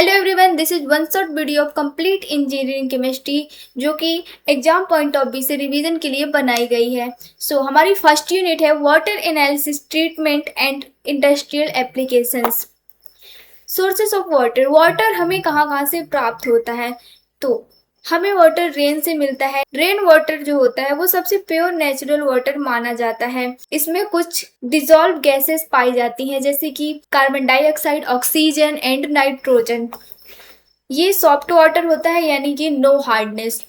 Hello everyone, this is one short video of complete engineering chemistry जो कि exam point of view से revision के लिए बनाई गई है। हमारी फर्स्ट यूनिट है water analysis, treatment and industrial applications. Sources of water. Water हमें कहाँ कहाँ से प्राप्त होता है? तो हमें वाटर रेन से मिलता है। रेन वाटर जो होता है वो सबसे प्योर नेचुरल वाटर माना जाता है। इसमें कुछ डिजॉल्व गैसेस पाई जाती हैं जैसे कि carbon dioxide, oxygen and nitrogen. ये सॉफ्ट वाटर होता है यानी कि नो हार्डनेस।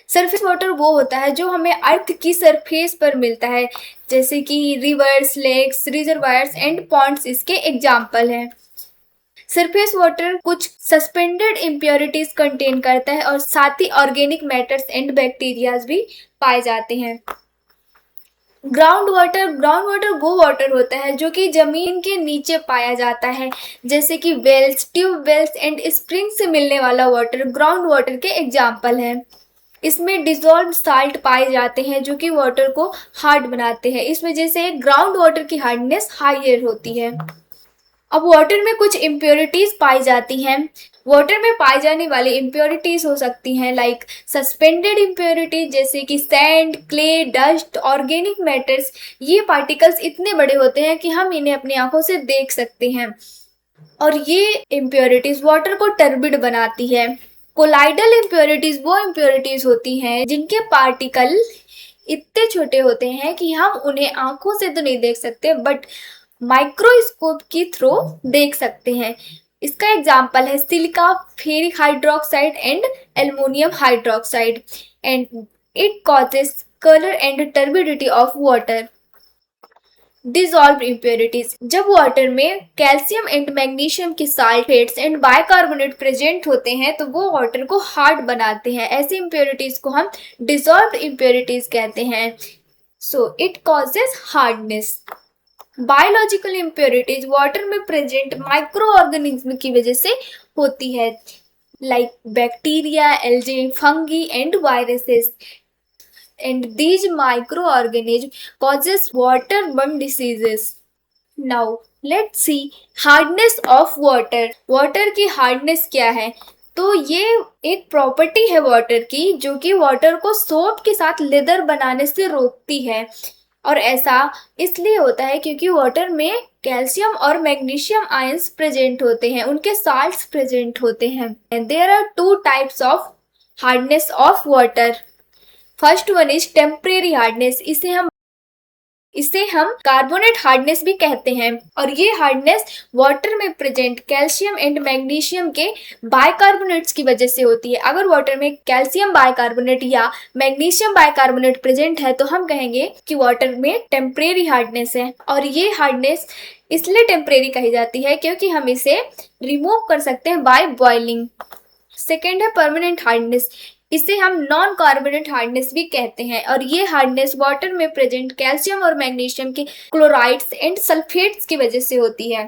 सरफेस वाटर वो होता है जो हमें अर्थ की सरफेस पर मिलता है जैसे कि rivers, lakes, reservoirs and ponds इसके एग्जाम्पल हैं। सरफेस वाटर कुछ सस्पेंडेड इम्प्योरिटीज कंटेन करता है और साथ ही ऑर्गेनिक मैटर्स एंड बैक्टीरियाज भी पाए जाते हैं। ग्राउंड वाटर वो वाटर होता है जो कि जमीन के नीचे पाया जाता है जैसे कि wells, tube wells and spring से मिलने वाला वाटर ग्राउंड वाटर के एग्जाम्पल हैं। इसमें डिजॉल्व साल्ट पाए जाते हैं जो कि वाटर को हार्ड बनाते हैं। इस वजह से ग्राउंड वाटर की हार्डनेस हायर होती है। अब वाटर में कुछ इम्प्योरिटीज पाई जाती हैं। वाटर में पाई जाने वाली इम्प्योरिटीज हो सकती हैं लाइक सस्पेंडेड इम्प्योरिटीज जैसे कि sand, clay, dust, organic matters. ये पार्टिकल्स इतने बड़े होते हैं कि हम इन्हें अपनी आंखों से देख सकते हैं और ये इम्प्योरिटीज वाटर को टर्बिड बनाती है। कोलाइडल इम्प्योरिटीज वो इम्प्योरिटीज होती हैं जिनके पार्टिकल इतने छोटे होते हैं कि हम उन्हें आंखों से तो नहीं देख सकते बट माइक्रोस्कोप के थ्रू देख सकते हैं। इसका एग्जाम्पल है silica, ferric hydroxide and aluminium hydroxide and it causes colour and turbidity of water. Dissolve impurities. जब वाटर में कैल्शियम एंड मैग्नीशियम के सल्फेट्स एंड बाइकार्बोनेट प्रेजेंट होते हैं तो वो वाटर को हार्ड बनाते हैं। ऐसी इम्प्योरिटीज को हम डिजॉल्व इम्प्योरिटीज कहते हैं। It causes hardness. Biological impurities water में प्रेजेंट माइक्रो ऑर्गेनिज्म की वजह से होती है like bacteria, algae, fungi and viruses and these microorganisms causes waterborne diseases. Now let's see hardness of water. water की hardness क्या है? तो ये एक प्रॉपर्टी है वाटर की जो कि वाटर को सोप के साथ लेदर बनाने से रोकती है और ऐसा इसलिए होता है क्योंकि वाटर में कैल्शियम और मैग्नीशियम आयंस प्रेजेंट होते हैं, उनके साल्ट्स प्रेजेंट होते हैं। There are two types of hardness of water. First one is temporary hardness. इसे हम कार्बोनेट हार्डनेस भी कहते हैं और ये हार्डनेस वाटर में प्रेजेंट कैल्शियम एंड मैग्नीशियम के बाइकार्बोनेट्स की वजह से होती है। अगर वाटर में कैल्शियम बाइकार्बोनेट या मैग्नीशियम बाइकार्बोनेट प्रेजेंट है तो हम कहेंगे कि वाटर में टेम्परेरी हार्डनेस है और ये हार्डनेस इसलिए टेम्परेरी कही जाती है क्योंकि हम इसे रिमूव कर सकते हैं बाय बॉइलिंग। सेकेंड है परमानेंट हार्डनेस। इसे हम नॉन कार्बोनेट हार्डनेस भी कहते हैं और ये हार्डनेस वाटर में प्रेजेंट कैल्शियम और मैग्नीशियम के क्लोराइड्स एंड सल्फेट्स की वजह से होती है।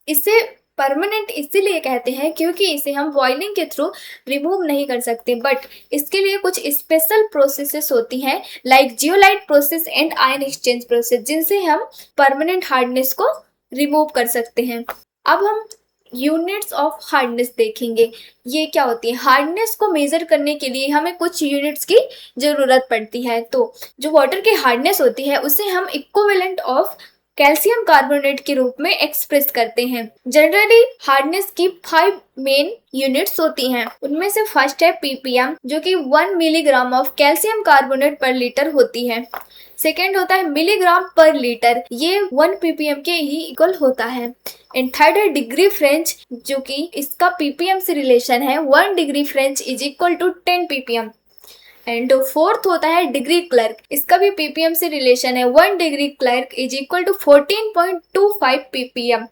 इसे परमानेंट इसीलिए कहते हैं क्योंकि इसे हम बॉइलिंग के थ्रू रिमूव नहीं कर सकते बट इसके लिए कुछ स्पेशल प्रोसेसेस होती हैं like zeolite process and ion exchange process जिनसे हम परमानेंट हार्डनेस को रिमूव कर सकते हैं। अब हम यूनिट्स ऑफ हार्डनेस देखेंगे। ये क्या होती है? हार्डनेस को मेजर करने के लिए हमें कुछ यूनिट्स की जरूरत पड़ती है। तो जो वाटर की हार्डनेस होती है उसे हम इक्विवेलेंट ऑफ कैल्शियम कार्बोनेट के रूप में एक्सप्रेस करते हैं। जनरली हार्डनेस की 5 मेन यूनिट्स होती हैं। उनमें से फर्स्ट है पीपीएम जो कि 1 मिलीग्राम ऑफ कैल्शियम कार्बोनेट पर लीटर होती है। सेकेंड होता है मिलीग्राम पर लीटर, ये 1 ppm के ही इक्वल होता है। एंड थर्ड है डिग्री फ्रेंच जो कि इसका ppm से रिलेशन है। 1 degree French is equal to 10 ppm। And fourth होता है डिग्री क्लर्क, इसका भी ppm से रिलेशन है। 1 degree Clark is equal to 14.25 ppm।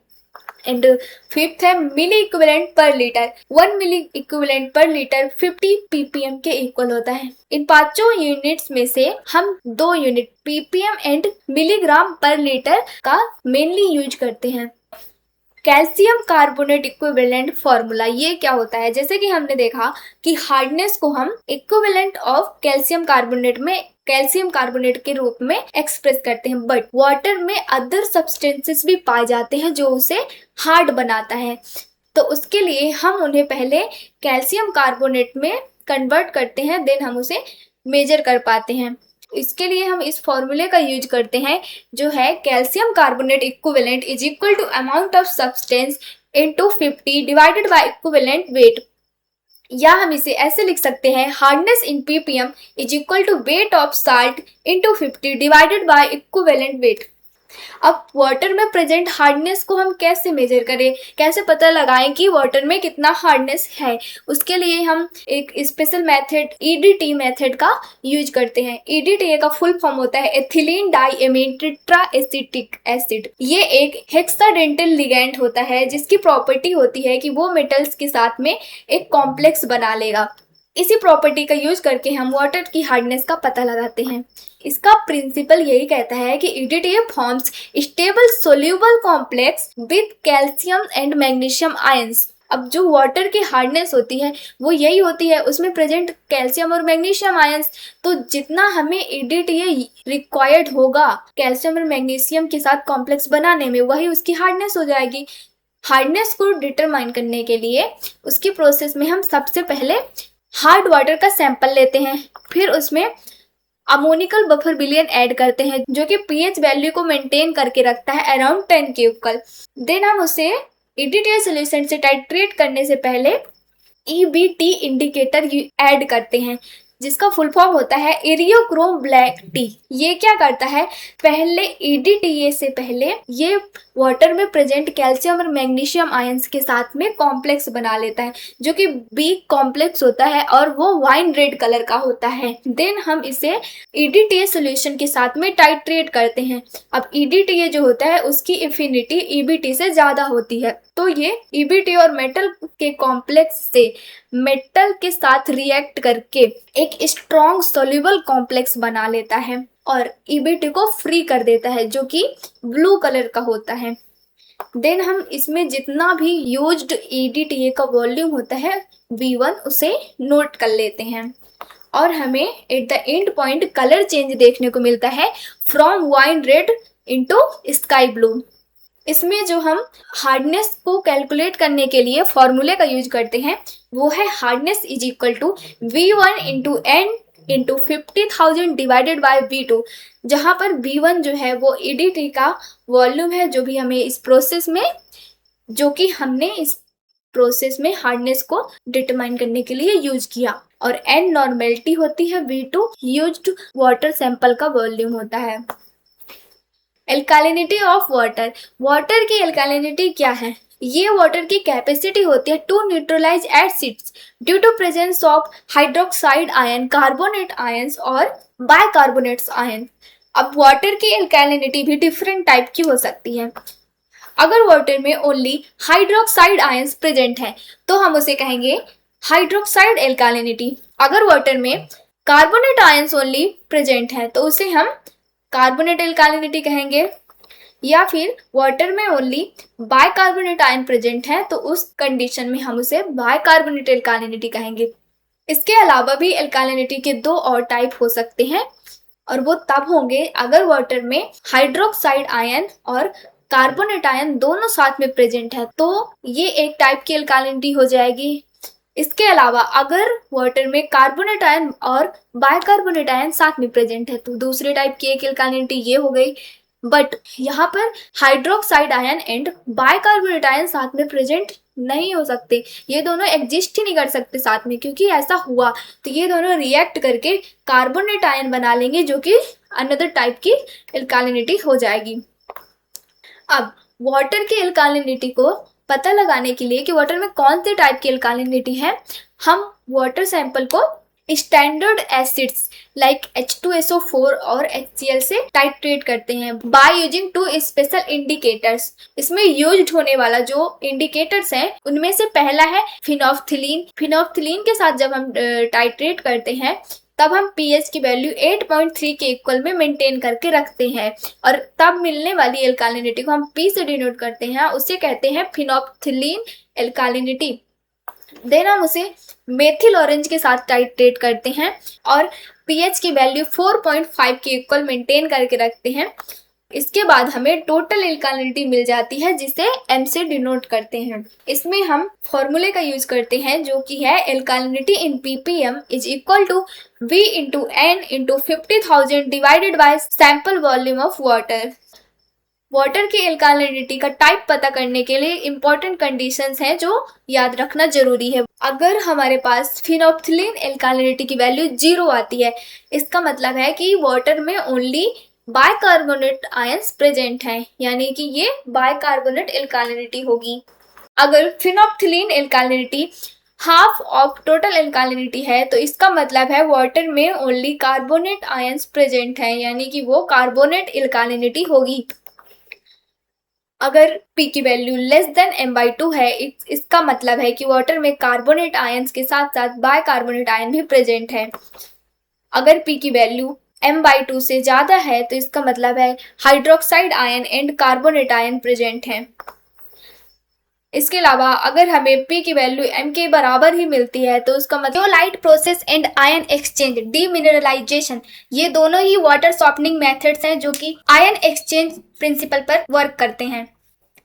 And fifth है milli equivalent per litre. 1 milli equivalent per litre 50 ppm के इक्वल होता है। इन पांचों यूनिट्स में से हम 2 unit ppm and milligram per litre का मेनली यूज करते हैं। कैल्शियम कार्बोनेट इक्विवेलेंट फॉर्मूला ये क्या होता है? जैसे कि हमने देखा कि हार्डनेस को हम इक्विवेलेंट ऑफ कैल्शियम कार्बोनेट में कैल्शियम कार्बोनेट के रूप में एक्सप्रेस करते हैं बट वाटर में अदर सब्सटेंसेस भी पाए जाते हैं जो उसे हार्ड बनाता है। तो उसके लिए हम उन्हें पहले कैल्शियम कार्बोनेट में कन्वर्ट करते हैं, देन हम उसे मेजर कर पाते हैं। इसके लिए हम इस फॉर्मूले का यूज करते हैं जो है calcium carbonate equivalent is equal to amount of substance into 50 divided by equivalent weight, या हम इसे ऐसे लिख सकते हैं hardness in ppm is equal to weight of salt into 50 divided by equivalent weight. अब वाटर में प्रेजेंट हार्डनेस को हम कैसे मेजर करें, कैसे पता लगाएं कि वाटर में कितना हार्डनेस है, उसके लिए हम एक स्पेशल मेथड EDTA मेथड का यूज करते हैं। EDTA का फुल फॉर्म होता है एथिलीन डाइएमीन टेट्राएसिटिक एसिड। ये एक हेक्साडेंटल लिगैंड होता है जिसकी प्रॉपर्टी होती है कि वो मेटल्स के साथ में एक कॉम्प्लेक्स बना लेगा। इसी प्रॉपर्टी का यूज करके हम वाटर की हार्डनेस का पता लगाते हैं। इसका प्रिंसिपल यही कहता है कि EDTA forms stable soluble complex with calcium and magnesium ions. अब जो वाटर की हार्डनेस होती है वो यही होती है, उसमें प्रेजेंट कैल्शियम और मैग्नीशियम आयंस। तो जितना हमें EDTA रिक्वायर्ड होगा कैल्शियम और मैग्नीशियम के साथ कॉम्प्लेक्स बनाने में, वही उसकी हार्डनेस हो जाएगी। हार्डनेस को डिटरमाइन करने के लिए उसकी प्रोसेस में हम सबसे पहले हार्ड वाटर का सैंपल लेते हैं, फिर उसमें अमोनिकल बफर विलयन ऐड करते हैं जो कि pH वैल्यू को मेंटेन करके रखता है अराउंड 10 क्यूबिकल। देन हम उसे EDTA सॉल्यूशन से टाइट्रेट करने से पहले EBT इंडिकेटर ऐड करते हैं जिसका फुल फॉर्म होता है एरियोक्रोम ब्लैक टी। ये क्या करता है, पहले EDTA से पहले ये वाटर में प्रेजेंट कैल्शियम और मैग्नीशियम आयंस के साथ में कॉम्प्लेक्स बना लेता है जो कि वीक कॉम्प्लेक्स होता है और वो वाइन रेड कलर का होता है। देन हम इसे EDTA सॉल्यूशन के साथ में टाइट्रेट करते हैं। अब EDTA जो होता है उसकी एफिनिटी EBT से ज्यादा होती है, तो ये EBT और मेटल के कॉम्प्लेक्स से मेटल के साथ रिएक्ट करके एक स्ट्रॉन्ग सोल्यूबल कॉम्प्लेक्स बना लेता है और EBT को फ्री कर देता है जो कि ब्लू कलर का होता है। देन हम इसमें जितना भी यूज्ड EDTA का वॉल्यूम होता है V1 उसे नोट कर लेते हैं और हमें at the end point colour change देखने को मिलता है from wine red into sky blue. इसमें जो हम हार्डनेस को कैलकुलेट करने के लिए फॉर्मूले का यूज करते हैं वो है hardness is equal to V1 into N into 50,000 divided by V2, जहाँ पर V1 जो है वो EDTA का वॉल्यूम है जो भी हमें इस प्रोसेस में, जो कि हमने इस प्रोसेस में हार्डनेस को डिटरमाइन करने के लिए यूज किया, और N नॉर्मेलिटी होती है, V2 यूज्ड वाटर सैंपल का वॉल्यूम होता है। एल्कालिनिटी ऑफ वाटर, वाटर की एल्कालिनिटी क्या है, ये वाटर की कैपेसिटी होती है to neutralise acids due to presence of hydroxide ion, carbonate ions और बाइकार्बोनेट्स आयन। अब वाटर की एल्कालिनिटी भी डिफरेंट टाइप की हो सकती है। अगर वाटर में ओनली हाइड्रोक्साइड आयंस प्रेजेंट है तो हम उसे कहेंगे हाइड्रोक्साइड एल्कालिनिटी। अगर वाटर में कार्बोनेट आयंस ओनली प्रेजेंट है तो उसे हम कार्बोनेट एल्कालिनिटी कहेंगे, या फिर वाटर में ओनली बाइकार्बोनेट आयन प्रेजेंट है तो उस कंडीशन में हम उसे बाइकार्बोनेट एल्कालिनिटी कहेंगे। इसके अलावा भी एल्कालिनिटी के दो और टाइप हो सकते हैं और वो तब होंगे अगर वाटर में हाइड्रोक्साइड आयन और कार्बोनेट आयन दोनों साथ में प्रेजेंट है तो ये एक टाइप की एल्कालिनिटी हो जाएगी। इसके अलावा अगर वाटर में कार्बोनेट आयन और बाइकार्बोनेट आयन साथ में प्रेजेंट है तो दूसरे टाइप की एक एल्कालिनिटी ये हो गई। बट यहाँ पर hydroxide ion and bicarbonate ion साथ में प्रेजेंट नहीं हो सकते, ये दोनों एग्जिस्ट ही नहीं कर सकते साथ में, क्योंकि ऐसा हुआ तो ये दोनों रिएक्ट करके कार्बोनेट आयन बना लेंगे जो कि अनदर टाइप की एल्कालिनिटी हो जाएगी। अब वाटर की एल्कालिनिटी को पता लगाने के लिए कि वाटर में कौन से टाइप की एल्कालिनिटी है, हम वाटर सैंपल को स्टैंडर्ड एसिड्स लाइक H2SO4 और HCl से टाइट्रेट करते हैं by using two special indicators. इसमें यूज्ड होने वाला जो इंडिकेटर्स हैं उनमें से पहला है फिनोल्फ्थलीन। फिनोल्फ्थलीन के साथ जब हम टाइट्रेट करते हैं तब हम pH की वैल्यू 8.3 के इक्वल में मेंटेन करके रखते हैं और तब मिलने वाली एल्कालिनिटी को हम P से डिनोट करते हैं, उसे कहते हैं फिनोल्फ्थलीन एल्कालिनिटी। देन हम उसे मेथिल ऑरेंज के साथ टाइट्रेट करते हैं और pH की वैल्यू 4.5 के इक्वल मेंटेन करके रखते हैं इसके बाद हमें टोटल एल्कालिनिटी मिल जाती है जिसे m से डिनोट करते हैं। इसमें हम फॉर्मूले का यूज करते हैं जो कि है alkalinity in ppm is equal to V into n into 50,000 divided by sample volume of water. Water की एल्कालिनिटी का टाइप पता करने के लिए इंपॉर्टेंट कंडीशंस हैं जो याद रखना जरूरी है। अगर हमारे पास फिनोप्थिलीन एल्कालिनिटी की वैल्यू 0 आती है, इसका मतलब है कि वाटर में ओनली बाइकार्बोनेट आयंस प्रेजेंट हैं, यानी कि ये बाइकार्बोनेट एल्कालिनिटी होगी। अगर फिनोप्थिलीन एल्कालिनिटी हाफ ऑफ टोटल एल्कालिनिटी है तो इसका मतलब है वाटर में ओनली कार्बोनेट आयंस प्रेजेंट हैं, यानी कि वो कार्बोनेट एल्कालिनिटी होगी। अगर P की वैल्यू लेस देन m/2 है, इसका मतलब है कि वाटर में कार्बोनेट आयंस के साथ साथ बाइकार्बोनेट आयन भी प्रेजेंट है। अगर P की वैल्यू m/2 से ज़्यादा है तो इसका मतलब है hydroxide ion and carbonate ion present हैं। इसके अलावा अगर हमें P की वैल्यू m के बराबर ही मिलती है तो उसका मतलब zeolite process and ion exchange demineralisation, ये दोनों ही वाटर सॉफ्टनिंग मेथड्स हैं जो कि आयन एक्सचेंज प्रिंसिपल पर वर्क करते हैं।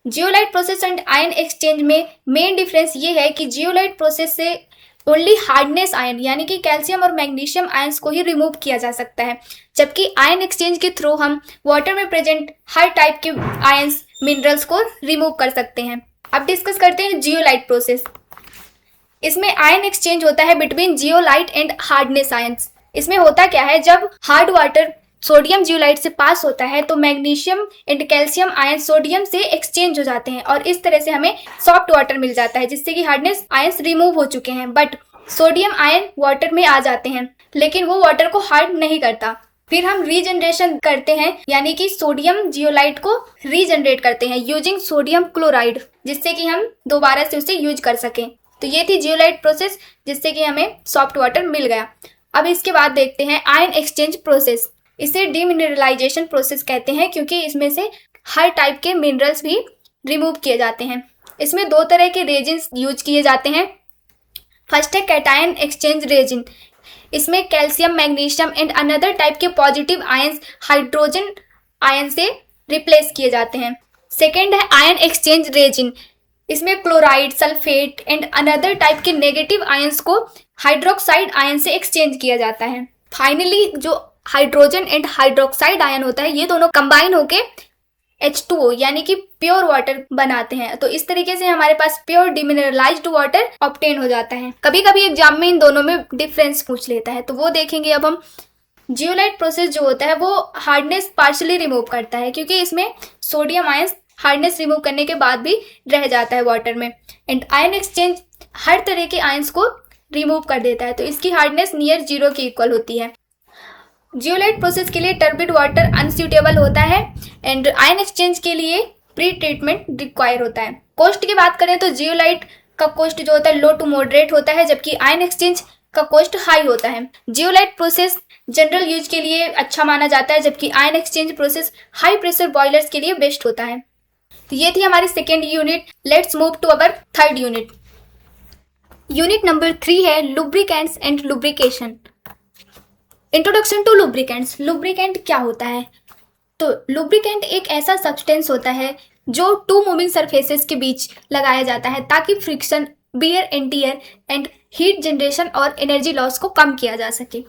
Zeolite process and ion exchange में मेन डिफरेंस ये है कि जियोलाइट प्रोसेस से ओनली हार्डनेस आयन यानी कि कैल्शियम और मैग्नीशियम आयंस को ही रिमूव किया जा सकता है, जबकि आयन एक्सचेंज के थ्रू हम वाटर में प्रेजेंट हर टाइप के आयंस मिनरल्स को रिमूव कर सकते हैं। अब डिस्कस करते हैं जियोलाइट प्रोसेस। इसमें आयन एक्सचेंज होता है between zeolite and hardness ions. इसमें होता क्या है, जब हार्ड वाटर सोडियम जियोलाइट से पास होता है तो magnesium and calcium ion sodium से एक्सचेंज हो जाते हैं और इस तरह से हमें सॉफ्ट वाटर मिल जाता है, जिससे कि हार्डनेस आयंस रिमूव हो चुके हैं, बट सोडियम आयन वाटर में आ जाते हैं लेकिन वो वाटर को हार्ड नहीं करता। फिर हम रीजनरेशन करते हैं, यानी कि सोडियम जियोलाइट को रीजनरेट करते हैं यूजिंग सोडियम क्लोराइड, जिससे कि हम दोबारा से उसे यूज कर सकें। तो ये थी जियोलाइट प्रोसेस जिससे कि हमें सॉफ्ट वाटर मिल गया। अब इसके बाद देखते हैं आयन एक्सचेंज प्रोसेस। इसे डीमिनरलाइजेशन प्रोसेस कहते हैं क्योंकि इसमें से हर टाइप के मिनरल्स भी रिमूव किए जाते हैं। इसमें दो तरह के रेजिन्स यूज किए जाते हैं। फर्स्ट है कैटायन एक्सचेंज रेजिन। इसमें calcium magnesium and another type के पॉजिटिव आयंस हाइड्रोजन आयन से रिप्लेस किए जाते हैं। सेकेंड है आयन एक्सचेंज रेजिन। इसमें chloride sulphate and another type के नेगेटिव आयंस को हाइड्रोक्साइड आयन से एक्सचेंज किया जाता है। फाइनली जो हाइड्रोजन एंड हाइड्रोक्साइड आयन होता है, ये दोनों कंबाइन होके H2O यानी कि प्योर वाटर बनाते हैं। तो इस तरीके से हमारे पास प्योर डिमिनरलाइज्ड वाटर ऑब्टेन हो जाता है। कभी कभी एग्जाम में इन दोनों में डिफरेंस पूछ लेता है, तो वो देखेंगे अब हम। जियोलाइट प्रोसेस जो होता है वो हार्डनेस पार्शियली रिमूव करता है क्योंकि इसमें सोडियम आयंस हार्डनेस रिमूव करने के बाद भी रह जाता है वाटर में, एंड आयन एक्सचेंज हर तरह के आयंस को रिमूव कर देता है, तो इसकी हार्डनेस नियर 0 के इक्वल होती है। जियोलाइट प्रोसेस के लिए टर्बिड वाटर अनसूटेबल होता है एंड आयन एक्सचेंज के लिए प्री ट्रीटमेंट रिक्वायर होता है। कॉस्ट की बात करें तो जियोलाइट का कॉस्ट जो होता है लो टू मॉडरेट होता है, जबकि आयन एक्सचेंज का कॉस्ट हाई होता है। जियोलाइट प्रोसेस जनरल यूज के लिए अच्छा माना जाता है, जबकि ion exchange process high pressure boilers के लिए बेस्ट होता है। तो ये थी हमारी second unit. Let's move to our third unit. Unit number 3 है lubricants and lubrication. Introduction to lubricants. Lubricant क्या होता है? तो लुब्रिकेंट एक ऐसा सब्सटेंस होता है जो टू मूविंग सरफेसेस के बीच लगाया जाता है ताकि friction, wear and tear and heat generation और एनर्जी लॉस को कम किया जा सके।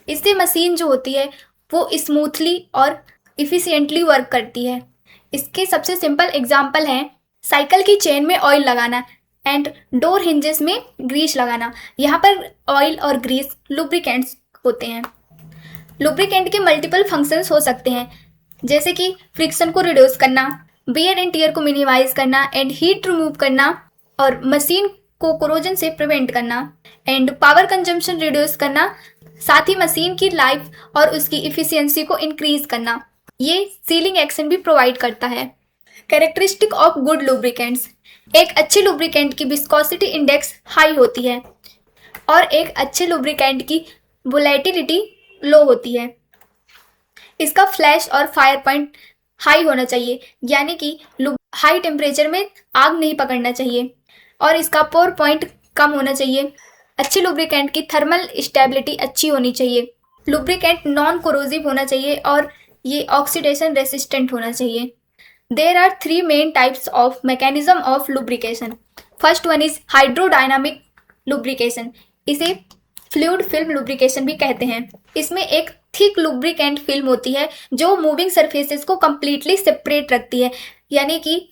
इससे मशीन जो होती है वो स्मूथली और इफिशिएंटली वर्क करती है। इसके सबसे सिंपल एग्जाम्पल हैं साइकिल की चेन में ऑयल लगाना एंड डोर हिंजेस में ग्रीस लगाना। यहाँ पर ऑयल और ग्रीस लुब्रिकेंट्स होते हैं। लुब्रिकेंट के मल्टीपल फंक्शंस हो सकते हैं, जैसे कि फ्रिक्शन को रिड्यूस करना, बियर एंड टियर को मिनिमाइज करना एंड हीट रिमूव करना और मशीन को कोरोजन से प्रिवेंट करना एंड पावर कंजम्पशन रिड्यूस करना, साथ ही मशीन की लाइफ और उसकी इफिशियंसी को इंक्रीज करना। ये सीलिंग एक्शन भी प्रोवाइड करता है। Characteristic of good lubricants. एक अच्छे लुब्रिकेंट की विस्कोसिटी इंडेक्स हाई होती है और एक अच्छे लुब्रिकेंट की वोलेटिलिटी लो होती है। इसका फ्लैश और फायर पॉइंट हाई होना चाहिए, यानी कि हाई टेम्परेचर में आग नहीं पकड़ना चाहिए, और इसका पोर पॉइंट कम होना चाहिए। अच्छे लुब्रिकेंट की थर्मल स्टेबिलिटी अच्छी होनी चाहिए। लुब्रिकेंट नॉन कोरोजिव होना चाहिए और ये ऑक्सीडेशन रेसिस्टेंट होना चाहिए। There are 3 main types of mechanism of lubrication. First one is hydrodynamic lubrication, इसे फ्लूइड फिल्म लुब्रिकेशन भी कहते हैं। इसमें एक थिक लुब्रिकेंट फिल्म होती है जो मूविंग सरफेसेस को कंप्लीटली सेपरेट रखती है, यानी कि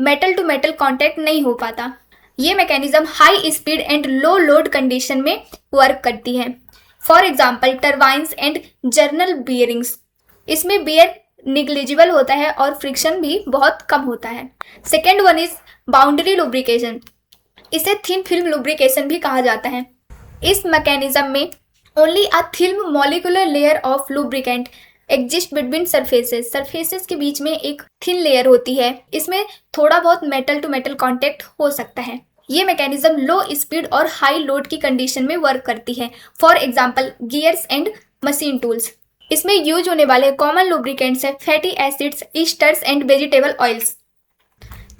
मेटल टू मेटल कांटेक्ट नहीं हो पाता। ये mechanism high speed and low load condition में वर्क करती है। For example turbines and journal bearings, इसमें बियर निग्लिजिबल होता है और फ्रिक्शन भी बहुत कम होता है। Second one is boundary lubrication, इसे थिन फिल्म लुब्रिकेशन भी कहा जाता है। इस मैकेनिज्म में only a thin molecular layer of lubricant exist between surfaces के बीच में एक थिन लेयर होती है। इसमें थोड़ा बहुत मेटल टू मेटल कांटेक्ट हो सकता है। ये मैकेनिज्म लो स्पीड और हाई लोड की कंडीशन में वर्क करती है। For example gears and machine tools. इसमें यूज होने वाले कॉमन लुब्रिकेंट्स है fatty acids, esters and vegetable oils.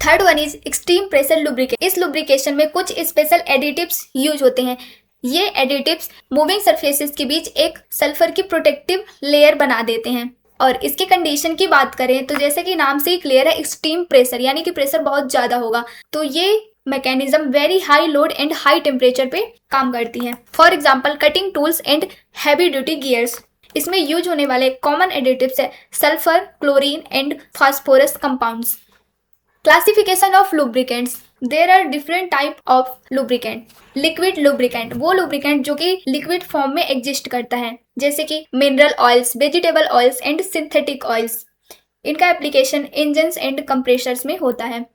Third one is extreme pressure lubrication. इस लुब्रिकेशन में कुछ स्पेशल एडिटिव्स यूज होते हैं। ये एडिटिव्स मूविंग सरफेसेस के बीच एक सल्फर की प्रोटेक्टिव लेयर बना देते हैं। और इसकी कंडीशन की बात करें तो जैसे कि नाम से ही क्लियर है, एक्सट्रीम प्रेशर यानी कि प्रेशर बहुत ज़्यादा होगा, तो ये mechanism very high load and high temperature पे काम करती है। For example cutting tools and heavy duty gears. इसमें यूज होने वाले कॉमन एडिटिव्स है sulphur, chlorine and phosphorus compounds. Classification of lubricants, there are different type of lubricant. Liquid lubricant, वो lubricant जो कि लिक्विड फॉर्म में एग्जिस्ट करता है, जैसे कि mineral oils, vegetable oils and synthetic oils. इनका एप्लीकेशन इंजन्स एंड कंप्रेसर्स में होता है।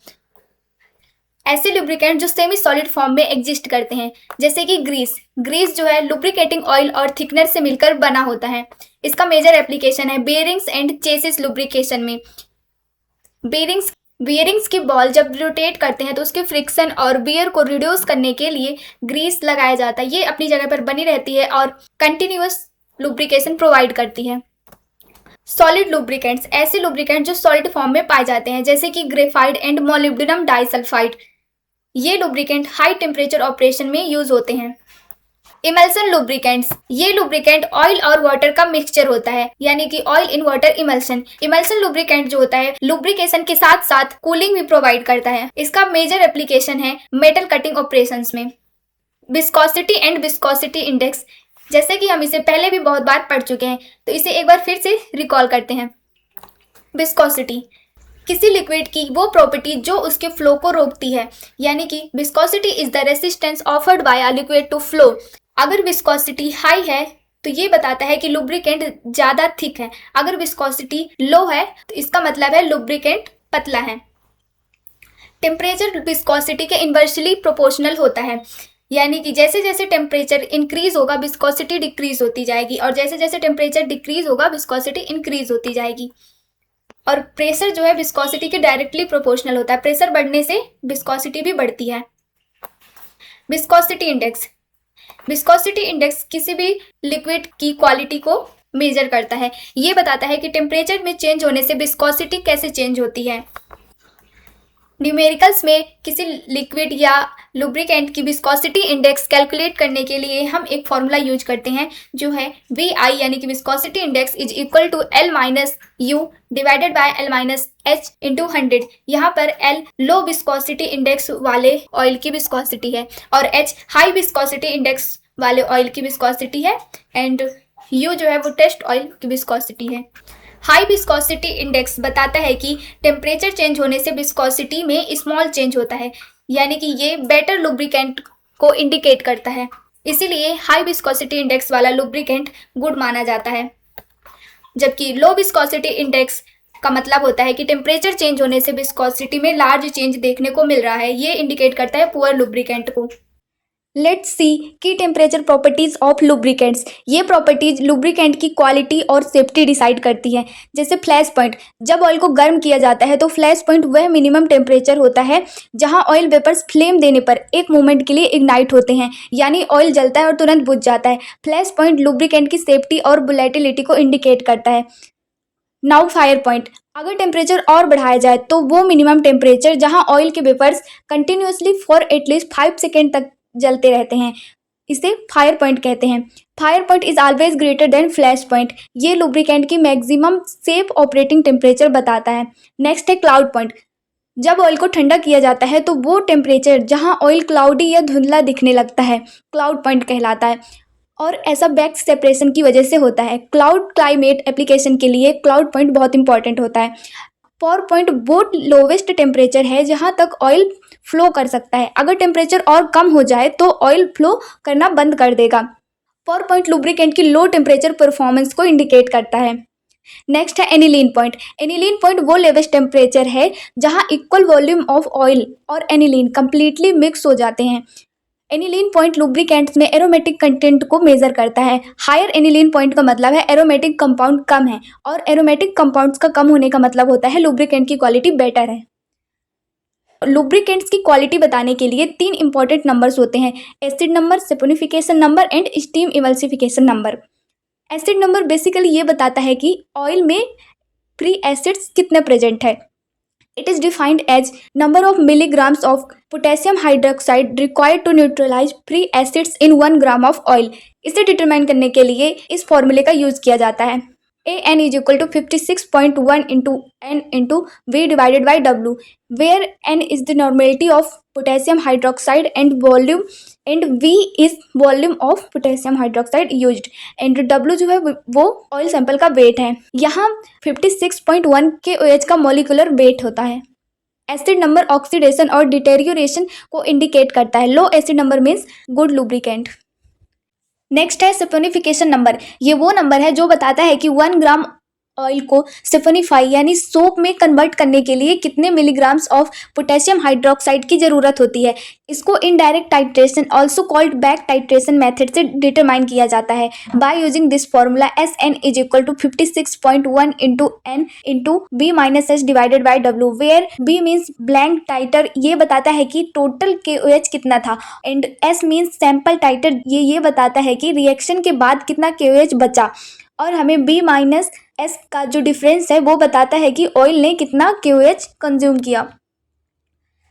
ऐसे लुब्रिकेंट जो सेमी सॉलिड फॉर्म में एग्जिस्ट करते हैं, जैसे कि ग्रीस जो है लुब्रिकेटिंग ऑयल और थिकनर से मिलकर बना होता है। इसका मेजर एप्लीकेशन है बेयरिंग्स एंड चेसिस लुब्रिकेशन में। बियरिंग्स की बॉल जब रोटेट करते हैं तो उसके फ्रिक्शन और बियर को रिड्यूस करने के लिए ग्रीस लगाया जाता है। ये अपनी जगह पर बनी रहती है और कंटिन्यूअस लुब्रिकेशन प्रोवाइड करती है। सॉलिड लुब्रिकेंट्स, ऐसे लुब्रिकेंट जो सॉलिड फॉर्म में पाए जाते हैं, जैसे कि ग्रेफाइट एंड मोलिब्डेनम डाइसल्फाइड। ये लुब्रिकेंट हाई टेम्परेचर ऑपरेशन में यूज होते हैं। इमल्सन लुब्रिकेंट्स, ये लुब्रिकेंट ऑयल और वाटर का मिक्सचर होता है, यानी कि oil in water emulsion. Emulsion lubricant जो होता है लुब्रिकेशन के साथ साथ कूलिंग भी प्रोवाइड करता है। इसका मेजर एप्लीकेशन है मेटल कटिंग ऑपरेशंस में। विस्कोसिटी एंड विस्कोसिटी इंडेक्स, जैसे कि हम इसे पहले भी बहुत बार पढ़ चुके हैं, तो इसे एक बार फिर से रिकॉल करते हैं। विस्कोसिटी, किसी लिक्विड की वो प्रॉपर्टी जो उसके फ्लो को रोकती है, यानी कि viscosity is the resistance offered by a liquid to flow. अगर विस्कोसिटी हाई है तो ये बताता है कि लुब्रिकेंट ज़्यादा थिक है। अगर विस्कोसिटी लो है तो इसका मतलब है लुब्रिकेंट पतला है। टेम्परेचर विस्कोसिटी के इन्वर्सली प्रोपोर्शनल होता है, यानी कि जैसे जैसे टेम्परेचर इंक्रीज होगा विस्कोसिटी डिक्रीज होती जाएगी, और जैसे जैसे टेम्परेचर डिक्रीज होगा विस्कोसिटी इंक्रीज होती जाएगी। और प्रेशर जो है विस्कोसिटी के डायरेक्टली प्रोपोर्शनल होता है। प्रेशर बढ़ने से विस्कोसिटी भी बढ़ती है। विस्कोसिटी इंडेक्स, विस्कोसिटी इंडेक्स किसी भी लिक्विड की क्वालिटी को मेजर करता है। ये बताता है कि टेम्परेचर में चेंज होने से विस्कोसिटी कैसे चेंज होती है। न्यूमेरिकल्स में किसी लिक्विड या लुब्रिकेंट की विस्कोसिटी इंडेक्स कैलकुलेट करने के लिए हम एक फॉर्मूला यूज करते हैं, जो है VI, यानी कि viscosity index is equal to L minus U divided by L minus H into 100। यहाँ पर L लो विस्कोसिटी इंडेक्स वाले ऑयल की विस्कोसिटी है और H हाई विस्कोसिटी इंडेक्स वाले ऑयल की विस्कोसिटी है, एंड U जो है वो टेस्ट ऑयल की विस्कोसिटी है। हाई विस्कोसिटी इंडेक्स बताता है कि टेम्परेचर चेंज होने से विस्कोसिटी में स्मॉल चेंज होता है, यानी कि ये बेटर लुब्रिकेंट को इंडिकेट करता है। इसीलिए हाई विस्कोसिटी इंडेक्स वाला लुब्रिकेंट गुड माना जाता है, जबकि लो विस्कोसिटी इंडेक्स का मतलब होता है कि टेम्परेचर चेंज होने से विस्कोसिटी में लार्ज चेंज देखने को मिल रहा है। ये इंडिकेट करता है पुअर लुब्रिकेंट को। लेट्स सी की टेम्परेचर प्रॉपर्टीज ऑफ लुब्रिकेंट्स। ये प्रॉपर्टीज लुब्रिकेंट की क्वालिटी और सेफ्टी डिसाइड करती है। जैसे फ्लैश पॉइंट, जब ऑयल को गर्म किया जाता है तो फ्लैश पॉइंट वह मिनिमम टेम्परेचर होता है जहां ऑयल वेपर्स फ्लेम देने पर एक मोमेंट के लिए इग्नाइट होते हैं, यानी ऑयल जलता है और तुरंत बुझ जाता है। फ्लैश पॉइंट लुब्रिकेंट की सेफ्टी और वोलेटिलिटी को इंडिकेट करता है। नाउ फायर पॉइंट, अगर टेम्परेचर और बढ़ाया जाए तो वो मिनिमम टेम्परेचर जहां ऑयल के vapours continuously for at least 5 second तक जलते रहते हैं, इसे फायर पॉइंट कहते हैं। Fire point is always greater than flash point. ये लुब्रिकेंट की मैक्सिमम सेफ ऑपरेटिंग टेम्परेचर बताता है। नेक्स्ट है क्लाउड पॉइंट। जब ऑयल को ठंडा किया जाता है तो वो टेम्परेचर जहां ऑयल क्लाउडी या धुंधला दिखने लगता है क्लाउड पॉइंट कहलाता है, और ऐसा बैक सेपरेशन की वजह से होता है। क्लाउड क्लाइमेट एप्लीकेशन के लिए क्लाउड पॉइंट बहुत इंपॉर्टेंट होता है। पॉर पॉइंट वो लोवेस्ट टेम्परेचर है जहां तक ऑयल फ्लो कर सकता है। अगर टेम्परेचर और कम हो जाए तो ऑयल फ्लो करना बंद कर देगा। पॉर पॉइंट लुब्रिकेंट की लो टेम्परेचर परफॉर्मेंस को इंडिकेट करता है। नेक्स्ट है एनिलीन पॉइंट। एनिलीन पॉइंट वो लेवेस्ट टेम्परेचर है जहां इक्वल वॉल्यूम ऑफ ऑयल और एनिलीन कंप्लीटली मिक्स हो जाते हैं। एनिलीन पॉइंट लुब्रिकेंट्स में एरोमेटिक कंटेंट को मेजर करता है। हायर एनिलीन पॉइंट का मतलब है एरोमेटिक कंपाउंड कम है, और एरोमेटिक कंपाउंड्स का कम होने का मतलब होता है लुब्रिकेंट की क्वालिटी बेटर है। लुब्रिकेंट्स की क्वालिटी बताने के लिए 3 इंपॉर्टेंट नंबर्स होते हैं: acid number, saponification number and steam emulsification number. Acid number basically ये बताता है कि ऑयल में फ्री एसिड्स कितने प्रेजेंट है। It is defined as number of milligrams of potassium hydroxide required to neutralise free acids in 1 gram of oil. इसे determine करने के लिए इस फॉर्मूले का यूज किया जाता है। AN is equal to 56.1 into N into V divided by W, where N is the normality of potassium hydroxide and V is volume of potassium hydroxide used, and W जो है वो ऑयल सैंपल का wait है। यहाँ 56.1 के OH का molecular weight होता है। एसिड नंबर ऑक्सीडेशन और डिटेरियोरेशन को इंडिकेट करता है। Low acid number means good lubricant. Next है सैपोनिफिकेशन नंबर। ये वो नंबर है जो बताता है कि 1 ग्राम ऑयल को सैपोनिफाई यानी सोप में कन्वर्ट करने के लिए कितने मिलीग्राम्स ऑफ पोटेशियम हाइड्रोक्साइड की ज़रूरत होती है। इसको indirect titration also called back titration method से डिटरमाइन किया जाता है by using this formula SN is equal to 56.1 into N into B minus H divided by W, where B means blank titre, ये बताता है कि टोटल KOH कितना था, and S means sample titre, ये बताता है कि रिएक्शन के बाद कितना KOH बचा, और हमें B माइनस एस का जो डिफरेंस है वो बताता है कि ऑयल ने कितना KOH कंज्यूम किया।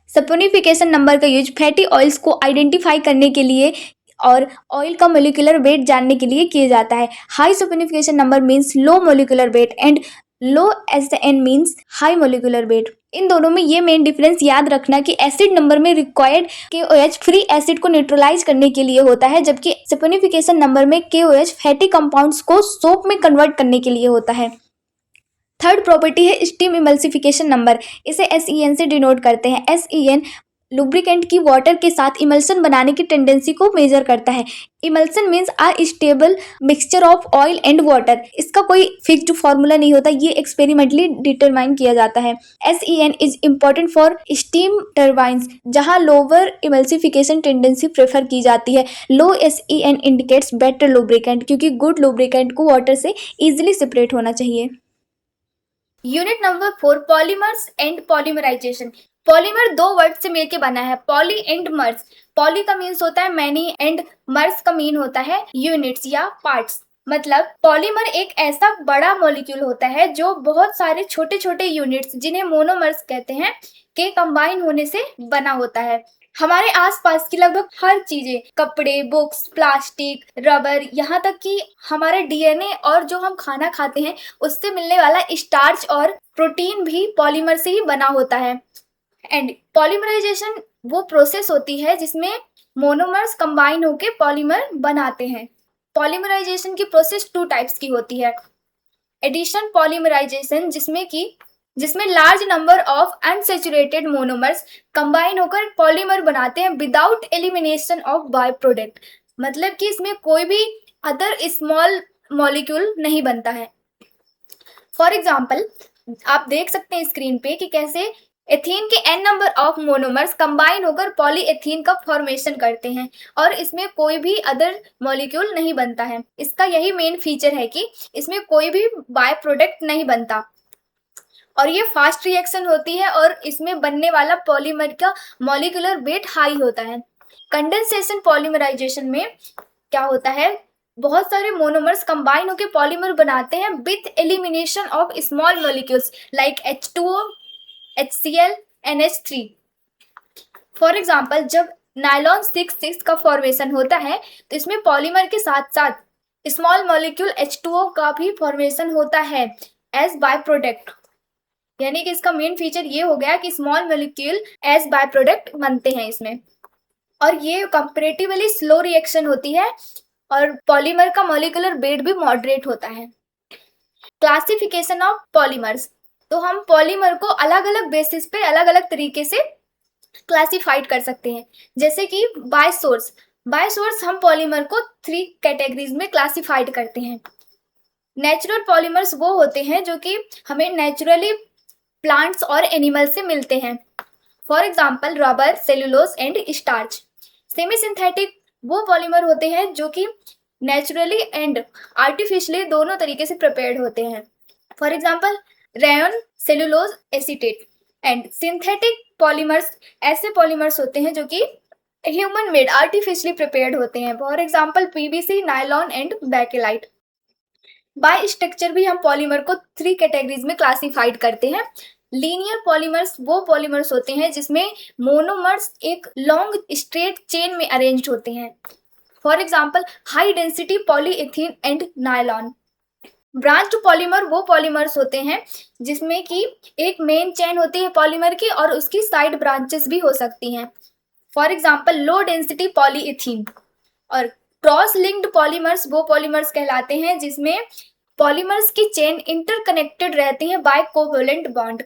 सैपोनिफिकेशन नंबर का यूज फैटी ऑयल्स को आइडेंटिफाई करने के लिए और ऑयल का मोलिकुलर वेट जानने के लिए किया जाता है। High saponification number means low molecular weight and low SN means high molecular weight. इन दोनों में ये मेन डिफरेंस याद रखना कि एसिड नंबर में रिक्वायर्ड KOH फ्री एसिड को न्यूट्रलाइज करने के लिए होता है, जबकि सैपोनिफिकेशन नंबर में KOH फैटी कंपाउंड्स को सोप में कन्वर्ट करने के लिए होता है। थर्ड प्रॉपर्टी है स्टीम इमल्सिफिकेशन नंबर। इसे SEN से डिनोट करते हैं। SEN लुब्रिकेंट की वाटर के साथ इमल्सन बनाने की टेंडेंसी को मेजर करता है। Emulsion means a stable mixture of oil and water. इसका कोई फिक्स्ड फॉर्मूला नहीं होता, ये एक्सपेरिमेंटली डिटरमाइन किया जाता है। SEN is important for steam turbines जहां लोअर इमल्सिफिकेशन टेंडेंसी प्रेफर की जाती है। Low SEN indicates better lubricant, क्योंकि गुड लुब्रिकेंट को वाटर से ईजिली सेपरेट होना चाहिए। Unit number 4 polymers and polymerisation. Polymer 2 word से मिलकर बना है, पॉली एंड मर्स। पॉली का मीन्स होता है मैनी एंड मर्स का मीन होता है यूनिट्स या पार्ट्स। मतलब पॉलीमर एक ऐसा बड़ा मॉलिक्यूल होता है जो बहुत सारे छोटे छोटे यूनिट्स, जिन्हें मोनोमर्स कहते हैं, के कंबाइन होने से बना होता है। हमारे आसपास की लगभग हर चीजें, कपड़े, बुक्स, प्लास्टिक, रबर, यहाँ तक कि हमारे DNA और जो हम खाना खाते हैं उससे मिलने वाला स्टार्च और प्रोटीन भी पॉलीमर से ही बना होता है। एंड पॉलीमराइजेशन वो प्रोसेस होती है जिसमें मोनोमर्स कंबाइन होकर पॉलीमर बनाते हैं। पॉलीमराइजेशन की प्रोसेस 2 टाइप्स की होती है। एडिशन पॉलीमराइजेशन, जिसमें large number of unsaturated monomers combine होकर पॉलीमर बनाते हैं without elimination of by product. मतलब कि इसमें कोई भी अदर स्मॉल मॉलिक्यूल नहीं बनता है। फॉर एग्जाम्पल आप देख सकते हैं स्क्रीन पे कि कैसे एथीन के n number of monomers combine होकर पॉलीएथीन का फॉर्मेशन करते हैं, और इसमें कोई भी अदर मॉलिक्यूल नहीं बनता है। इसका यही मेन फीचर है कि इसमें कोई भी बाय प्रोडक्ट नहीं बनता, और ये फास्ट रिएक्शन होती है और इसमें बनने वाला पॉलीमर का मॉलिक्यूलर वेट हाई होता है। कंडेंसेशन पॉलीमराइजेशन में क्या होता है, बहुत सारे मोनोमर्स कंबाइन होकर पॉलीमर बनाते हैं with elimination of small molecules like H2O, HCl, NH3। For example जब नायलॉन 6 का फॉर्मेशन होता है, तो इसमें पॉलीमर के साथ साथ स्मॉल मॉलिक्यूल H2O का भी फॉर्मेशन होता है एज बाय प्रोडक्ट। यानी कि इसका मेन फीचर ये हो गया कि small molecule as by product बनते हैं इसमें, और ये कंपैरेटिवली स्लो रिएक्शन होती है, और पॉलीमर का मॉलिक्यूलर वेट भी मॉडरेट होता है। क्लासिफिकेशन ऑफ पॉलीमर्स, तो हम पॉलीमर को अलग अलग बेसिस पे अलग अलग तरीके से क्लासिफाइड कर सकते हैं। जैसे कि बाय सोर्स हम पॉलीमर को 3 कैटेगरीज में क्लासिफाइड करते हैं। नेचुरल पॉलीमर्स वो होते हैं जो कि हमें नेचुरली प्लांट्स और एनिमल से मिलते हैं, for example rubber, cellulose and starch. Semi synthetic वो पॉलीमर होते हैं जो कि नेचुरली एंड आर्टिफिशियली दोनों तरीके से प्रिपेयर्ड होते हैं, for example rayon, cellulose acetate. And synthetic polymers ऐसे पॉलीमर्स होते हैं जो कि ह्यूमन मेड आर्टिफिशियली प्रिपेयर्ड होते हैं, for example PVC, nylon and bakelite. By structure भी हम पॉलीमर को 3 कैटेगरीज में क्लासिफाइड करते हैं। लीनियर पॉलीमर्स वो पॉलीमर्स होते हैं जिसमें मोनोमर्स एक लॉन्ग स्ट्रेट चेन में अरेंज्ड होते हैं, for example high density polyethene and nylon. Branched polymer वो पॉलीमर्स होते हैं जिसमें कि एक मेन चेन होती है पॉलीमर की और उसकी साइड ब्रांचेस भी हो सकती हैं, for example low density polyethylene. और क्रॉस लिंक्ड पॉलीमर्स वो पॉलीमर्स कहलाते हैं जिसमें पॉलीमर्स की चेन इंटरकनेक्टेड रहती है by covalent bond,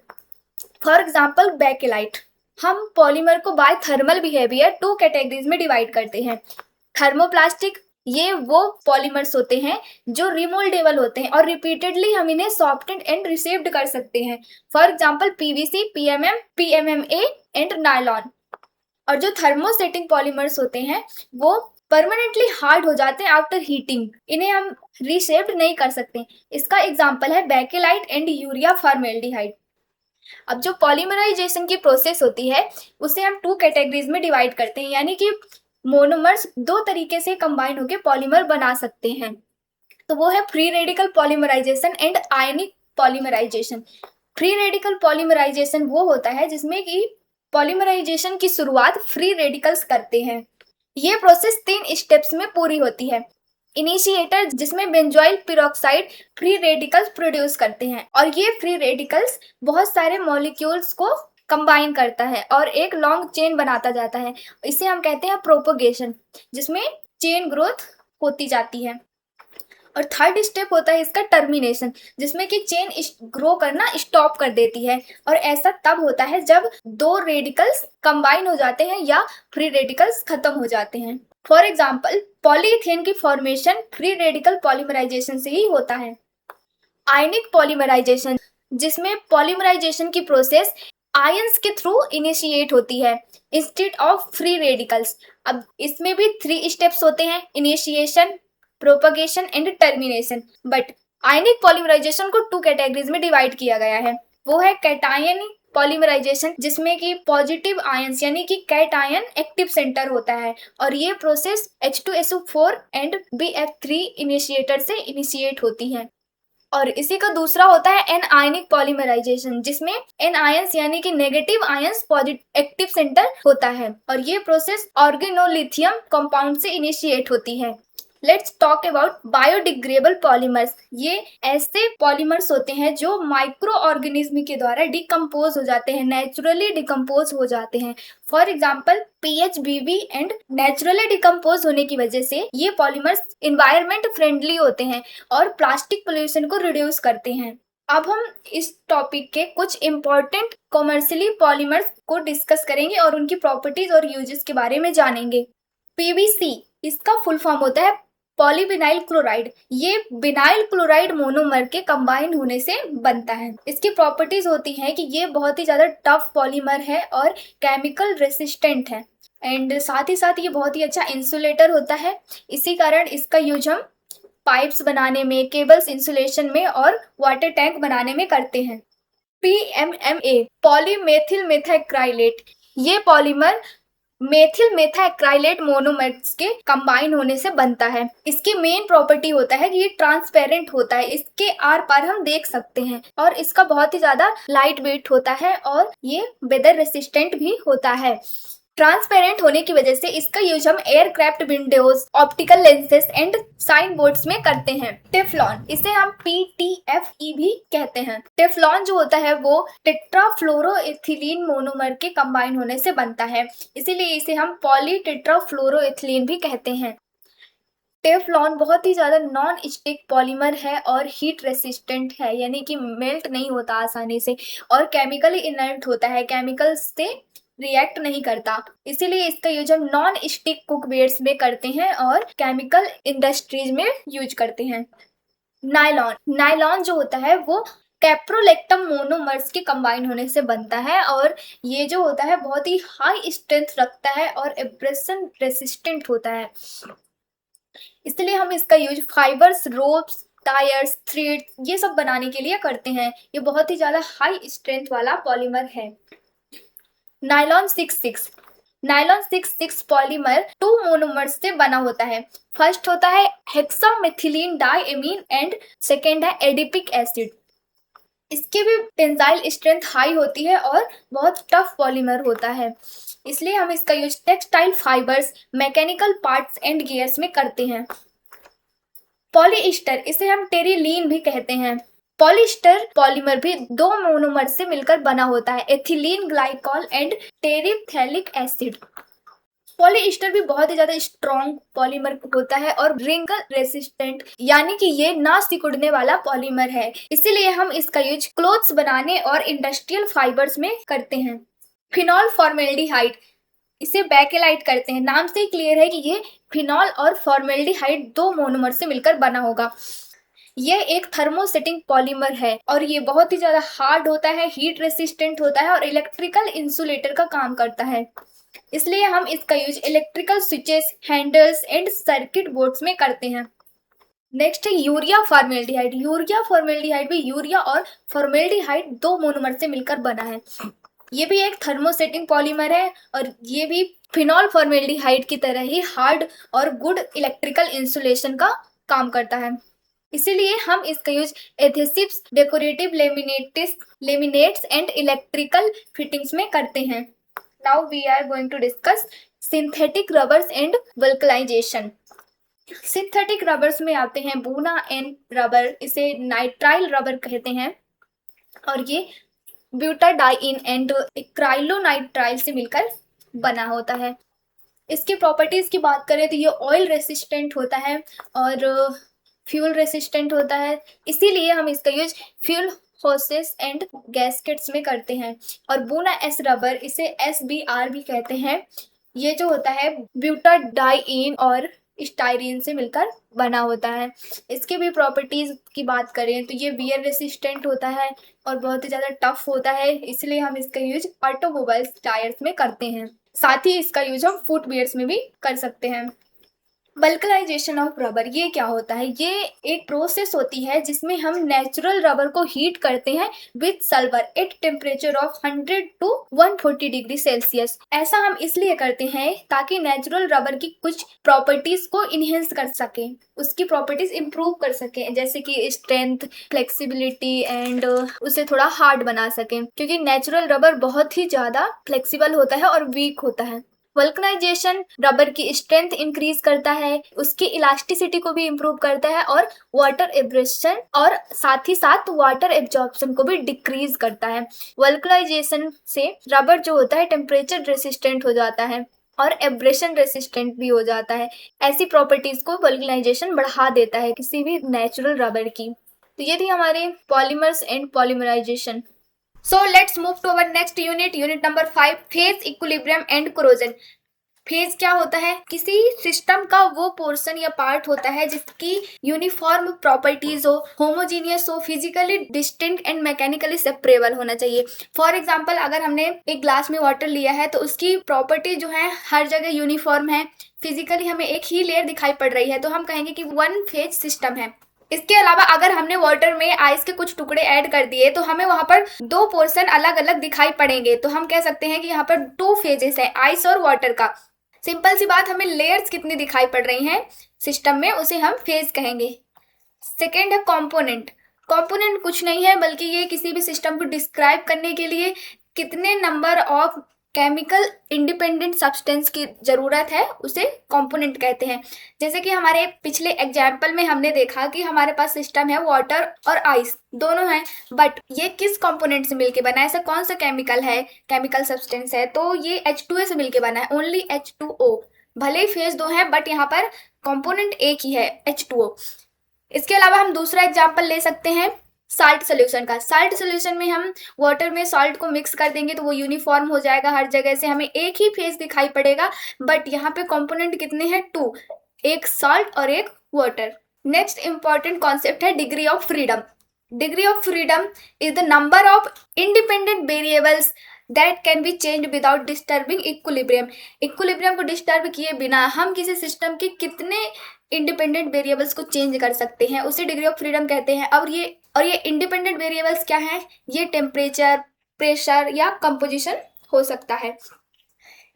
for example bakelite. हम पॉलीमर को बाय थर्मल बिहेवियर 2 कैटेगरीज में डिवाइड करते हैं। थर्मोप्लास्टिक, ये वो पॉलीमर्स होते हैं जो रिमोल्डेबल होते हैं और रिपीटेडली हम इन्हें सॉफ्टेंड एंड रिसेप्ड कर सकते हैं, for example PVC, PMM, PMMA and nylon. और जो थर्मोसेटिंग पॉलीमर्स होते हैं वो परमानेंटली हार्ड हो जाते हैं आफ्टर हीटिंग, इन्हें हम रिसेप्ड नहीं कर सकते। इसका एग्जाम्पल है बेकेलाइट एंड यूरिया फॉर्मेल्डिहाइड। अब जो पॉलीमराइजेशन की प्रोसेस होती है उसे हम 2 कैटेगरीज में डिवाइड करते हैं, यानी कि मोनोमर्स 2 तरीके से कंबाइन होकर पॉलीमर बना सकते हैं। तो वो है free radical polymerisation and ionic polymerisation. Free radical polymerisation वो होता है जिसमें कि पॉलीमराइजेशन की शुरुआत फ्री रेडिकल्स करते हैं। ये प्रोसेस 3 स्टेप्स में पूरी होती है। इनिशिएटर, जिसमें बेंजोइल पिरोक्साइड फ्री रेडिकल्स प्रोड्यूस करते हैं, और ये फ्री रेडिकल्स बहुत सारे मॉलिक्यूल्स को कंबाइन करता है और एक लॉन्ग चेन बनाता जाता है। इसे हम कहते हैं प्रोपोगेशन, जिसमें चेन ग्रोथ होती जाती है। और थर्ड स्टेप होता है इसका टर्मिनेशन, जिसमें कि चेन ग्रो करना स्टॉप कर देती है, और ऐसा तब होता है जब 2 रेडिकल्स कंबाइन हो जाते हैं या फ्री रेडिकल्स खत्म हो जाते हैं। फॉर एग्जाम्पल पॉलीइथेन की फॉर्मेशन फ्री रेडिकल पॉलीमराइजेशन से ही होता है। आयनिक पॉलीमराइजेशन, जिसमें पॉलीमराइजेशन की प्रोसेस आयंस के थ्रू इनिशिएट होती है इंस्टेड ऑफ फ्री रेडिकल्स। अब इसमें भी 3 स्टेप्स होते हैं, initiation, propagation and termination. But ionic polymerisation को 2 कैटेगरीज में डिवाइड किया गया है। वो है कैटायन पॉलीमराइजेशन, जिसमें कि पॉजिटिव आयंस यानी कि कैटायन एक्टिव सेंटर होता है, और ये process H2SO4 and BF3 initiator से इनिशिएट होती है। और इसी का दूसरा होता है एन आयनिक पॉलीमराइजेशन, जिसमें एन आयंस यानी कि negative ions positive active centre होता है, और ये प्रोसेस ऑर्गेनोलिथियम कंपाउंड से इनिशिएट होती है। Let's talk about biodegradable polymers. ये ऐसे पॉलीमर्स होते हैं जो माइक्रो ऑर्गेनिज्म के द्वारा डिकम्पोज हो जाते हैं, नेचुरली डिकम्पोज हो जाते हैं, for example PHBB। And naturally decompose होने की वजह से ये पॉलीमर्स इन्वायरमेंट फ्रेंडली होते हैं और प्लास्टिक पोल्यूशन को रिड्यूस करते हैं। अब हम इस टॉपिक के कुछ इम्पोर्टेंट कॉमर्शियली पॉलीमर्स को डिस्कस करेंगे और उनकी प्रॉपर्टीज और यूजेस के बारे में जानेंगे। PVC, इसका फुल फॉर्म होता है पॉलीविनाइल क्लोराइड। ये विनाइल क्लोराइड मोनोमर के कंबाइन होने से बनता है। इसकी प्रॉपर्टीज होती हैं कि ये बहुत ही ज़्यादा टफ पॉलीमर है और केमिकल रेसिस्टेंट है, एंड साथ ही साथ ये बहुत ही अच्छा इंसुलेटर होता है। इसी कारण इसका यूज हम पाइप्स बनाने में, केबल्स इंसुलेशन में और वाटर टैंक बनाने में करते हैं। PMMA, पॉलीमेथिल मेथाक्राइलेट, ये पॉलीमर मेथिल मेथाक्राइलेट मोनोमर्स के कंबाइन होने से बनता है। इसकी मेन प्रॉपर्टी होता है कि ये ट्रांसपेरेंट होता है, इसके आर पार हम देख सकते हैं, और इसका बहुत ही ज्यादा लाइट वेट होता है और ये वेदर रेसिस्टेंट भी होता है। ट्रांसपेरेंट होने की वजह से इसका यूज हम aircraft windows, optical lenses and sign boards में करते हैं। टेफ्लॉन, इसे हम PTFE भी कहते हैं। टेफ्लॉन जो होता है वो टेट्राफ्लोरोएथिलीन मोनोमर के कंबाइन होने से बनता है, इसीलिए इसे हम पॉली टेट्राफ्लोरोएथिलीन भी कहते हैं। टेफ्लॉन बहुत ही ज़्यादा नॉन स्टिक पॉलीमर है और हीट रेसिस्टेंट है, यानी कि मेल्ट नहीं होता आसानी से, और केमिकली इनर्ट होता है, केमिकल्स से रिएक्ट नहीं करता, इसीलिए इसका यूज हम नॉन स्टिक कुकवेयर्स में करते हैं और केमिकल इंडस्ट्रीज में यूज करते हैं। नायलॉन, नायलॉन जो होता है वो कैप्रोलेक्टम मोनोमर्स के कंबाइन होने से बनता है और ये जो होता है बहुत ही हाई स्ट्रेंथ रखता है और एब्रेशन रेसिस्टेंट होता है, इसलिए हम इसका use fibres, ropes, tyres, thread ये सब बनाने के लिए करते हैं। ये बहुत ही ज़्यादा हाई स्ट्रेंथ वाला पॉलीमर है। नायलॉन 66, नायलॉन 66 पॉलीमर 2 मोनोमर्स से बना होता है। फर्स्ट होता है हेक्सामेथिलीन डाइएमीन एंड सेकेंड है एडिपिक एसिड। इसकी भी टेंसाइल स्ट्रेंथ हाई होती है और बहुत टफ पॉलीमर होता है, इसलिए हम इसका use textile fibres, mechanical parts and gears में करते हैं। पॉलीइस्टर, इसे हम टेरिलीन भी कहते हैं। पॉलीस्टर पॉलीमर भी 2 मोनोमर से मिलकर बना होता है, एथिलीन ग्लाइकॉल एंड टेरिप्थैलिक एसिड। पॉलीइस्टर भी बहुत ही ज्यादा स्ट्रॉन्ग पॉलीमर होता है और रिंकल रेसिस्टेंट, यानी कि ये ना सिकुड़ने वाला पॉलीमर है, इसीलिए हम इसका यूज क्लोथ्स बनाने और इंडस्ट्रियल फाइबर्स में करते हैं। फिनॉल फॉर्मेल्डिहाइड, इसे बैकेलाइट करते हैं, नाम से ही क्लियर है कि ये फिनॉल और फॉर्मेल्डिहाइड 2 मोनोमर से मिलकर बना होगा। ये एक थर्मोसेटिंग पॉलीमर है और ये बहुत ही ज्यादा हार्ड होता है, हीट रेसिस्टेंट होता है और इलेक्ट्रिकल इंसुलेटर का काम करता है, इसलिए हम इसका use electrical switches, handles and circuit boards में करते हैं। नेक्स्ट है यूरिया फॉर्मेल्डिहाइड। यूरिया फॉर्मेल्डिहाइड भी यूरिया और फॉर्मेल्डिहाइड 2 मोनोमर से मिलकर बना है। ये भी एक थर्मोसेटिंग पॉलीमर है और ये भी फिनॉल फॉर्मेल्डिहाइड की तरह ही हार्ड और गुड इलेक्ट्रिकल इंसुलेशन का काम करता है, इसीलिए हम इसका use adhesives, decorative laminates and electrical fittings में करते हैं। Now we are going to discuss synthetic rubbers and vulcanisation. Synthetic rubbers में आते हैं बूना एंड रबर, इसे नाइट्राइल रबर कहते हैं और ये ब्यूटाडाइन एंड एक्राइलोनाइट्राइल से मिलकर बना होता है। इसकी प्रॉपर्टीज की बात करें तो ये ऑयल रेसिस्टेंट होता है और फ्यूल रेसिस्टेंट होता है, इसीलिए हम इसका use fuel hoses and gaskets में करते हैं। और बूना एस रबर, इसे SBR भी कहते हैं, ये जो होता है ब्यूटाडाइन और स्टाइरीन से मिलकर बना होता है। इसके भी प्रॉपर्टीज की बात करें तो ये वियर रेसिस्टेंट होता है और बहुत ही ज़्यादा टफ होता है, इसलिए हम इसका यूज ऑटोमोबाइल्स टायर्स में करते हैं। साथ ही इसका यूज हम फुटवियर्स में भी कर सकते हैं। वल्कनाइजेशन ऑफ रबर, ये क्या होता है? ये एक प्रोसेस होती है जिसमें हम नेचुरल रबर को हीट करते हैं with sulphur at temperature of 100 to 140 degree Celsius. ऐसा हम इसलिए करते हैं ताकि नेचुरल रबर की कुछ प्रॉपर्टीज को इनहेंस कर सके, उसकी प्रॉपर्टीज इंप्रूव कर सके, जैसे कि स्ट्रेंथ, फ्लेक्सिबिलिटी एंड उसे थोड़ा हार्ड बना सके, क्योंकि नेचुरल रबर बहुत ही ज्यादा फ्लेक्सिबल होता है और वीक होता है। वल्कनाइजेशन रबर की स्ट्रेंथ इंक्रीज करता है, उसकी इलास्टिसिटी को भी इम्प्रूव करता है और वाटर एब्रेशन और साथ ही साथ वाटर एब्जॉर्प्शन को भी डिक्रीज करता है। वल्कनाइजेशन से रबर जो होता है टेम्परेचर रेसिस्टेंट हो जाता है और एब्रेशन रेसिस्टेंट भी हो जाता है। ऐसी प्रॉपर्टीज को वल्कनाइजेशन बढ़ा देता है किसी भी नेचुरल रबर की। तो ये थी हमारे polymers and polymerisation. So let's move to our next unit, unit number 5, phase equilibrium and corrosion। Phase क्या होता है? किसी सिस्टम का वो पोर्शन या पार्ट होता है जिसकी यूनिफॉर्म प्रॉपर्टीज हो, होमोजीनियस हो, physically distinct and mechanically separable होना चाहिए। फॉर एग्जांपल, अगर हमने एक ग्लास में वाटर लिया है तो उसकी प्रॉपर्टी जो है हर जगह यूनिफॉर्म है, फिजिकली हमें एक ही लेयर दिखाई पड़ रही है, तो हम कहेंगे कि वन फेज सिस्टम है। इसके अलावा अगर हमने वाटर में आइस के कुछ टुकड़े ऐड कर दिए तो हमें वहां पर 2 पोर्शन अलग अलग दिखाई पड़ेंगे, तो हम कह सकते हैं कि यहाँ पर 2 फेजेस है आइस और वाटर का। सिंपल सी बात, हमें लेयर्स कितनी दिखाई पड़ रही हैं सिस्टम में, उसे हम फेज कहेंगे। सेकेंड है कॉम्पोनेंट। कॉम्पोनेंट कुछ नहीं है बल्कि ये किसी भी सिस्टम को डिस्क्राइब करने के लिए कितने number of chemical independent substance की जरूरत है उसे कंपोनेंट कहते हैं। जैसे कि हमारे पिछले एग्जाम्पल में हमने देखा कि हमारे पास सिस्टम है वाटर और आइस दोनों हैं, बट ये किस कंपोनेंट से मिलके बना है, ऐसा कौन सा केमिकल है, केमिकल सब्सटेंस है, तो ये H2A से मिलके बना है, ओनली H2O। भले ही फेज दो है बट यहाँ पर कंपोनेंट एक ही है, H2O। इसके अलावा हम दूसरा एग्जाम्पल ले सकते हैं साल्ट सोल्यूशन का। साल्ट सोल्यूशन में हम वाटर में सॉल्ट को मिक्स कर देंगे तो वो यूनिफॉर्म हो जाएगा, हर जगह से हमें एक ही फेज दिखाई पड़ेगा, बट यहाँ पे कंपोनेंट कितने हैं, 2, एक सॉल्ट और एक वाटर। नेक्स्ट इंपॉर्टेंट कॉन्सेप्ट है degree of freedom. Degree of freedom is the number of independent variables that can be change without disturbing equilibrium. Equilibrium को डिस्टर्ब किए बिना हम किसी सिस्टम के कितने इंडिपेंडेंट वेरिएबल्स को चेंज कर सकते हैं, उसे डिग्री ऑफ फ्रीडम कहते हैं। और ये इंडिपेंडेंट वेरिएबल्स क्या हैं, ये टेम्परेचर, प्रेशर या कंपोजिशन हो सकता है।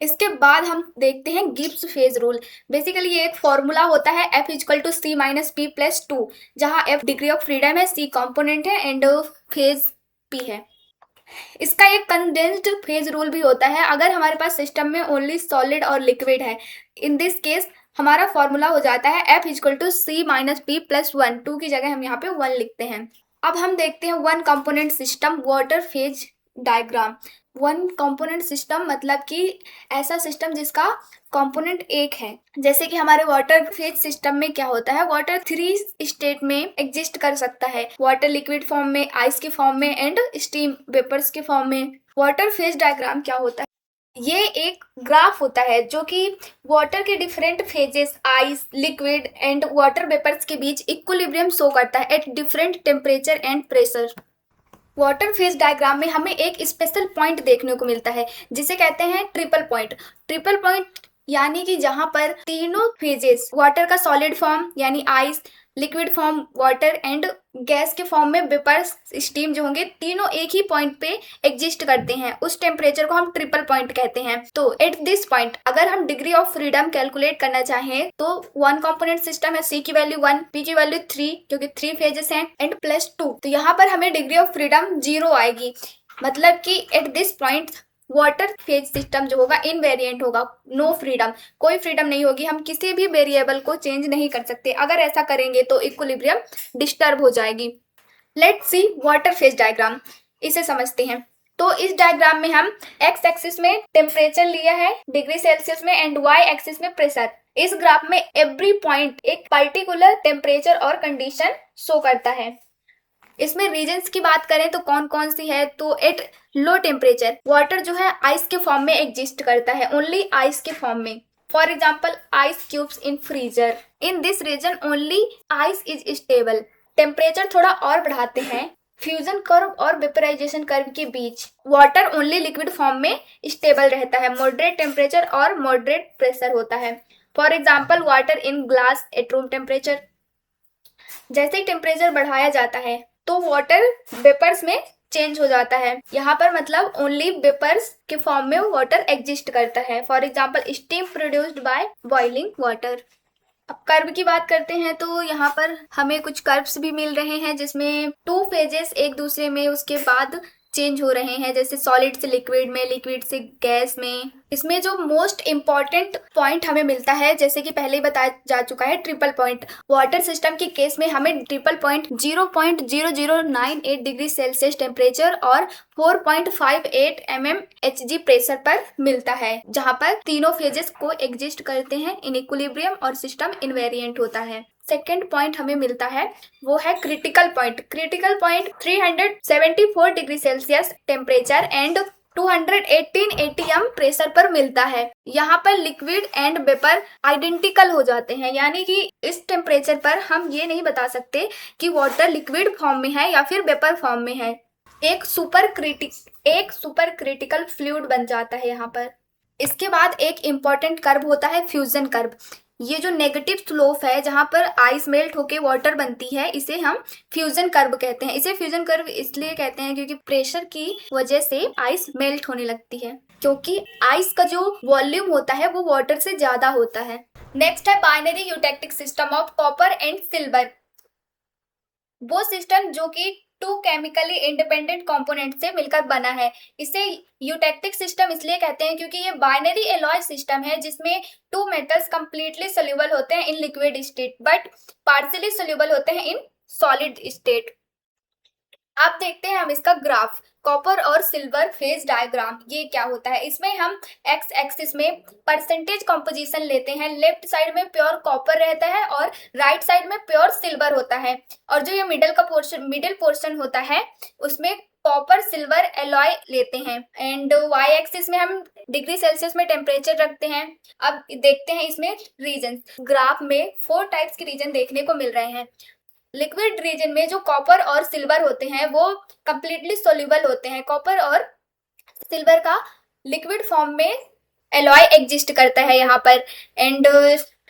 इसके बाद हम देखते हैं गिब्स फेज रूल। बेसिकली ये एक फॉर्मूला होता है F = C - P + 2, जहां F डिग्री ऑफ फ्रीडम है, C कंपोनेंट है एंड फेज P है। इसका एक कंडेंस्ड फेज रूल भी होता है अगर हमारे पास सिस्टम में ओनली सॉलिड और लिक्विड है। इन दिस केस हमारा फॉर्मूला हो जाता है F = C - P + 1, 2 की जगह हम यहाँ पे 1 लिखते हैं। अब हम देखते हैं one component system water phase diagram. One component system मतलब कि ऐसा सिस्टम जिसका कंपोनेंट एक है। जैसे कि हमारे वाटर फेज सिस्टम में क्या होता है, वाटर 3 स्टेट में एग्जिस्ट कर सकता है, वाटर लिक्विड फॉर्म में, आइस के फॉर्म में एंड स्टीम वेपर्स के फॉर्म में। वाटर फेज डायग्राम क्या होता है, ये एक ग्राफ होता है जो कि वाटर के different phases, ice, liquid and water vapours के बीच इक्विलिब्रियम शो करता है at different temperature and pressure. Water phase diagram में हमें एक स्पेशल पॉइंट देखने को मिलता है जिसे कहते हैं ट्रिपल पॉइंट। ट्रिपल पॉइंट यानी कि जहां पर तीनों फेजेस, वाटर का सॉलिड फॉर्म यानी ice, liquid form water and gas के फॉर्म में वेपर्स, स्टीम जो होंगे, तीनों एक ही पॉइंट पे एग्जिस्ट करते हैं, उस टेम्परेचर को हम ट्रिपल पॉइंट कहते हैं। तो एट दिस पॉइंट अगर हम डिग्री ऑफ फ्रीडम कैलकुलेट करना चाहें तो वन कंपोनेंट सिस्टम है, C की वैल्यू 1, P की वैल्यू 3 क्योंकि 3 फेजेस हैं एंड +2, तो यहाँ पर हमें डिग्री ऑफ फ्रीडम 0 आएगी। मतलब कि at this point water phase system जो होगा इनवेरिएंट होगा, नो फ्रीडम, कोई फ्रीडम नहीं होगी, हम किसी भी वेरिएबल को चेंज नहीं कर सकते। अगर ऐसा करेंगे तो इक्विलिब्रियम डिस्टर्ब हो जाएगी। Let's see water phase diagram, इसे समझते हैं। तो इस डायग्राम में हम एक्स एक्सिस में टेम्परेचर लिया है डिग्री सेल्सियस में एंड वाई एक्सिस में प्रेशर। इस ग्राफ में एवरी पॉइंट एक पर्टिकुलर टेम्परेचर और कंडीशन शो करता है। इसमें रीजन्स की बात करें तो कौन कौन सी है, तो एट लो टेम्परेचर वाटर जो है आइस के फॉर्म में एग्जिस्ट करता है, ओनली आइस के फॉर्म में। For example ice cubes in freezer, in this region only ice is stable. Temperature थोड़ा और बढ़ाते हैं, फ्यूजन कर्व और वेपराइजेशन कर्व के बीच वाटर ओनली लिक्विड फॉर्म में स्टेबल रहता है, मॉडरेट टेम्परेचर और मॉडरेट प्रेशर होता है। For example water in glass at room temperature. जैसे ही टेम्परेचर बढ़ाया जाता है तो वाटर वेपर्स में चेंज हो जाता है, यहाँ पर मतलब ओनली वेपर्स के फॉर्म में वाटर एग्जिस्ट करता है। For example steam produced by boiling water. अब कर्व की बात करते हैं तो यहाँ पर हमें कुछ कर्व्स भी मिल रहे हैं जिसमें 2 फेजेस एक दूसरे में उसके बाद चेंज हो रहे हैं, जैसे सॉलिड से लिक्विड में, लिक्विड से गैस में। इसमें जो मोस्ट इम्पॉर्टेंट पॉइंट हमें मिलता है, जैसे कि पहले ही बताया जा चुका है, ट्रिपल पॉइंट। वाटर सिस्टम के केस में हमें triple point 0.0098 degree Celsius temperature और 4.58 mmHg प्रेशर पर मिलता है, जहां पर तीनों फेजेस को एग्जिस्ट करते हैं इन इक्विलिब्रियम और सिस्टम इनवेरिएंट होता है। सेकेंड पॉइंट हमें मिलता है वो है critical point. Critical point 374 degree Celsius temperature and 218 atm pressure पर मिलता है। यहाँ पर लिक्विड एंड वेपर आइडेंटिकल हो जाते हैं, यानी कि इस टेम्परेचर पर हम ये नहीं बता सकते कि वाटर लिक्विड फॉर्म में है या फिर वेपर फॉर्म में है। एक सुपर क्रिटिकल फ्लूइड बन जाता है यहाँ पर। इसके बाद एक इम्पॉर्टेंट कर्व होता है फ्यूजन कर्व। ये जो नेगेटिव स्लोप है जहां पर आइस मेल्ट होके वाटर बनती है, इसे हम फ्यूजन कर्व कहते हैं। इसे फ्यूजन कर्व इसलिए कहते हैं क्योंकि प्रेशर की वजह से आइस मेल्ट होने लगती है, क्योंकि आइस का जो वॉल्यूम होता है वो वाटर से ज्यादा होता है। नेक्स्ट है binary eutectic system of copper and silver. वो सिस्टम जो कि टू केमिकली इंडिपेंडेंट कंपोनेंट से मिलकर बना है। इसे यूटेक्टिक सिस्टम इसलिए कहते हैं क्योंकि ये बाइनरी एलॉय सिस्टम है जिसमें टू मेटल्स कंप्लीटली सोल्यूबल होते हैं in liquid state but partially soluble होते हैं इन सॉलिड स्टेट। आप देखते हैं हम इसका ग्राफ, कॉपर और सिल्वर फेज डायग्राम। ये क्या होता है, इसमें हम एक्स एक्सिस में परसेंटेज कॉम्पोजिशन लेते हैं। लेफ्ट साइड में प्योर कॉपर रहता है और राइट साइड में प्योर सिल्वर होता है, और जो ये मिडिल पोर्शन होता है उसमें कॉपर सिल्वर एलॉय लेते हैं। एंड वाई एक्सिस में हम डिग्री सेल्सियस में टेम्परेचर रखते हैं। अब देखते हैं इसमें रीजन, ग्राफ में 4 टाइप्स के रीजन देखने को मिल रहे हैं। लिक्विड रीजन में जो कॉपर और सिल्वर होते हैं वो कंप्लीटली सोल्यूबल होते हैं। कॉपर और सिल्वर का लिक्विड फॉर्म में एलॉय एग्जिस्ट करता है यहाँ पर। एंड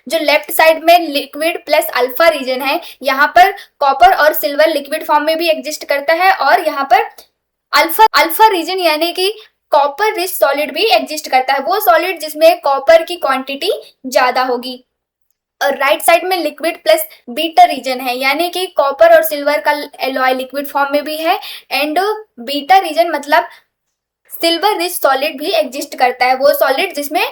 जो लेफ्ट साइड में लिक्विड प्लस अल्फा रीजन है, यहाँ पर कॉपर और सिल्वर लिक्विड फॉर्म में भी एग्जिस्ट करता है, और यहाँ पर अल्फा रीजन यानी कि कॉपर रिच सॉलिड भी एग्जिस्ट करता है, वो सॉलिड जिसमें कॉपर की क्वांटिटी ज्यादा होगी। और राइट साइड में लिक्विड प्लस बीटा रीजन है, यानी कि कॉपर और सिल्वर का एलॉय लिक्विड फॉर्म में भी है, एंड बीटा रीजन मतलब सिल्वर रिच सॉलिड भी एग्जिस्ट करता है, वो सॉलिड जिसमें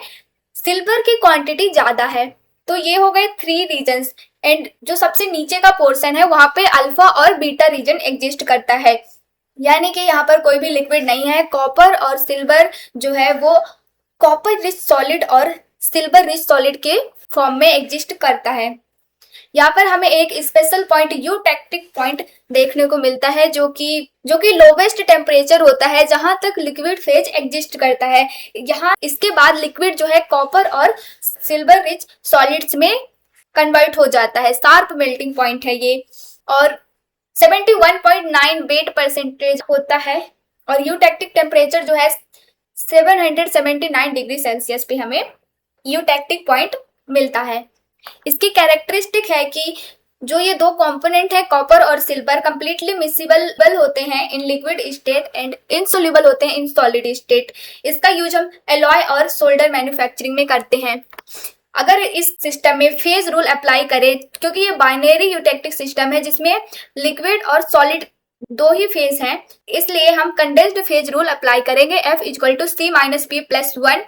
सिल्वर की क्वांटिटी ज्यादा है। तो ये हो गए 3 रीजन्स। एंड जो सबसे नीचे का पोर्शन है वहां पे अल्फा और बीटा रीजन एग्जिस्ट करता है, यानी कि यहाँ पर कोई भी लिक्विड नहीं है। कॉपर और सिल्वर जो है वो कॉपर रिच सॉलिड और सिल्वर रिच सॉलिड के फॉर्म में एग्जिस्ट करता है। यहाँ पर हमें एक स्पेशल पॉइंट यूटेक्टिक पॉइंट देखने को मिलता है जो कि लोवेस्ट टेम्परेचर होता है जहां तक लिक्विड फेज एग्जिस्ट करता है। यहाँ इसके बाद लिक्विड जो है कॉपर और सिल्वर रिच सॉलिड्स में कन्वर्ट हो जाता है। शार्प मेल्टिंग पॉइंट है ये, और 71.9 वेट परसेंटेज होता है, और यूटेक्टिक टेम्परेचर जो है 779 डिग्री सेल्सियस पे हमें यूटेक्टिक पॉइंट मिलता है। इसकी कैरेक्टरिस्टिक है कि जो ये 2 कंपोनेंट है कॉपर और सिल्वर कंप्लीटली मिसिबल होते हैं in liquid state and insoluble होते हैं इन सॉलिड स्टेट। इसका यूज हम एलॉय और सोल्डर मैन्युफैक्चरिंग में करते हैं। अगर इस सिस्टम में फेज रूल अप्लाई करें, क्योंकि ये बाइनरी यूटेक्टिक सिस्टम है जिसमें लिक्विड और सॉलिड 2 ही फेज हैं, इसलिए हम कंडेंस्ड फेज रूल अप्लाई करेंगे। F = C - P + 1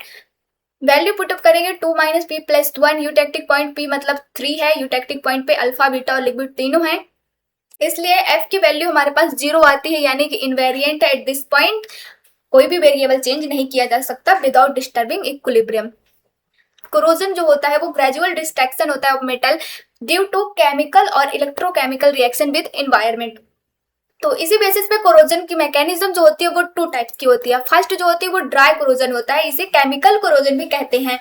value put up करेंगे 2 - P + 1। यूटेक्टिक पॉइंट P मतलब 3 है, यूटेक्टिक पॉइंट पे अल्फा बीटा और लिक्विड तीनों है, इसलिए F की वैल्यू हमारे पास 0 आती है, यानी कि इनवेरिएंट है। एट दिस पॉइंट कोई भी वेरिएबल चेंज नहीं किया जा सकता विदाउट डिस्टर्बिंग इक्विलिब्रियम। कोरोजन जो होता है वो ग्रेजुअल डिस्ट्रैक्शन होता है of metal due to chemical और इलेक्ट्रोकेमिकल रिएक्शन विद एनवायरनमेंट। तो इसी बेसिस पे कोरोजन की मैकेनिज्म जो होती है वो 2 टाइप्स की होती है। फर्स्ट जो होती है वो ड्राई कोरोजन होता है, इसे केमिकल कोरोजन भी कहते हैं।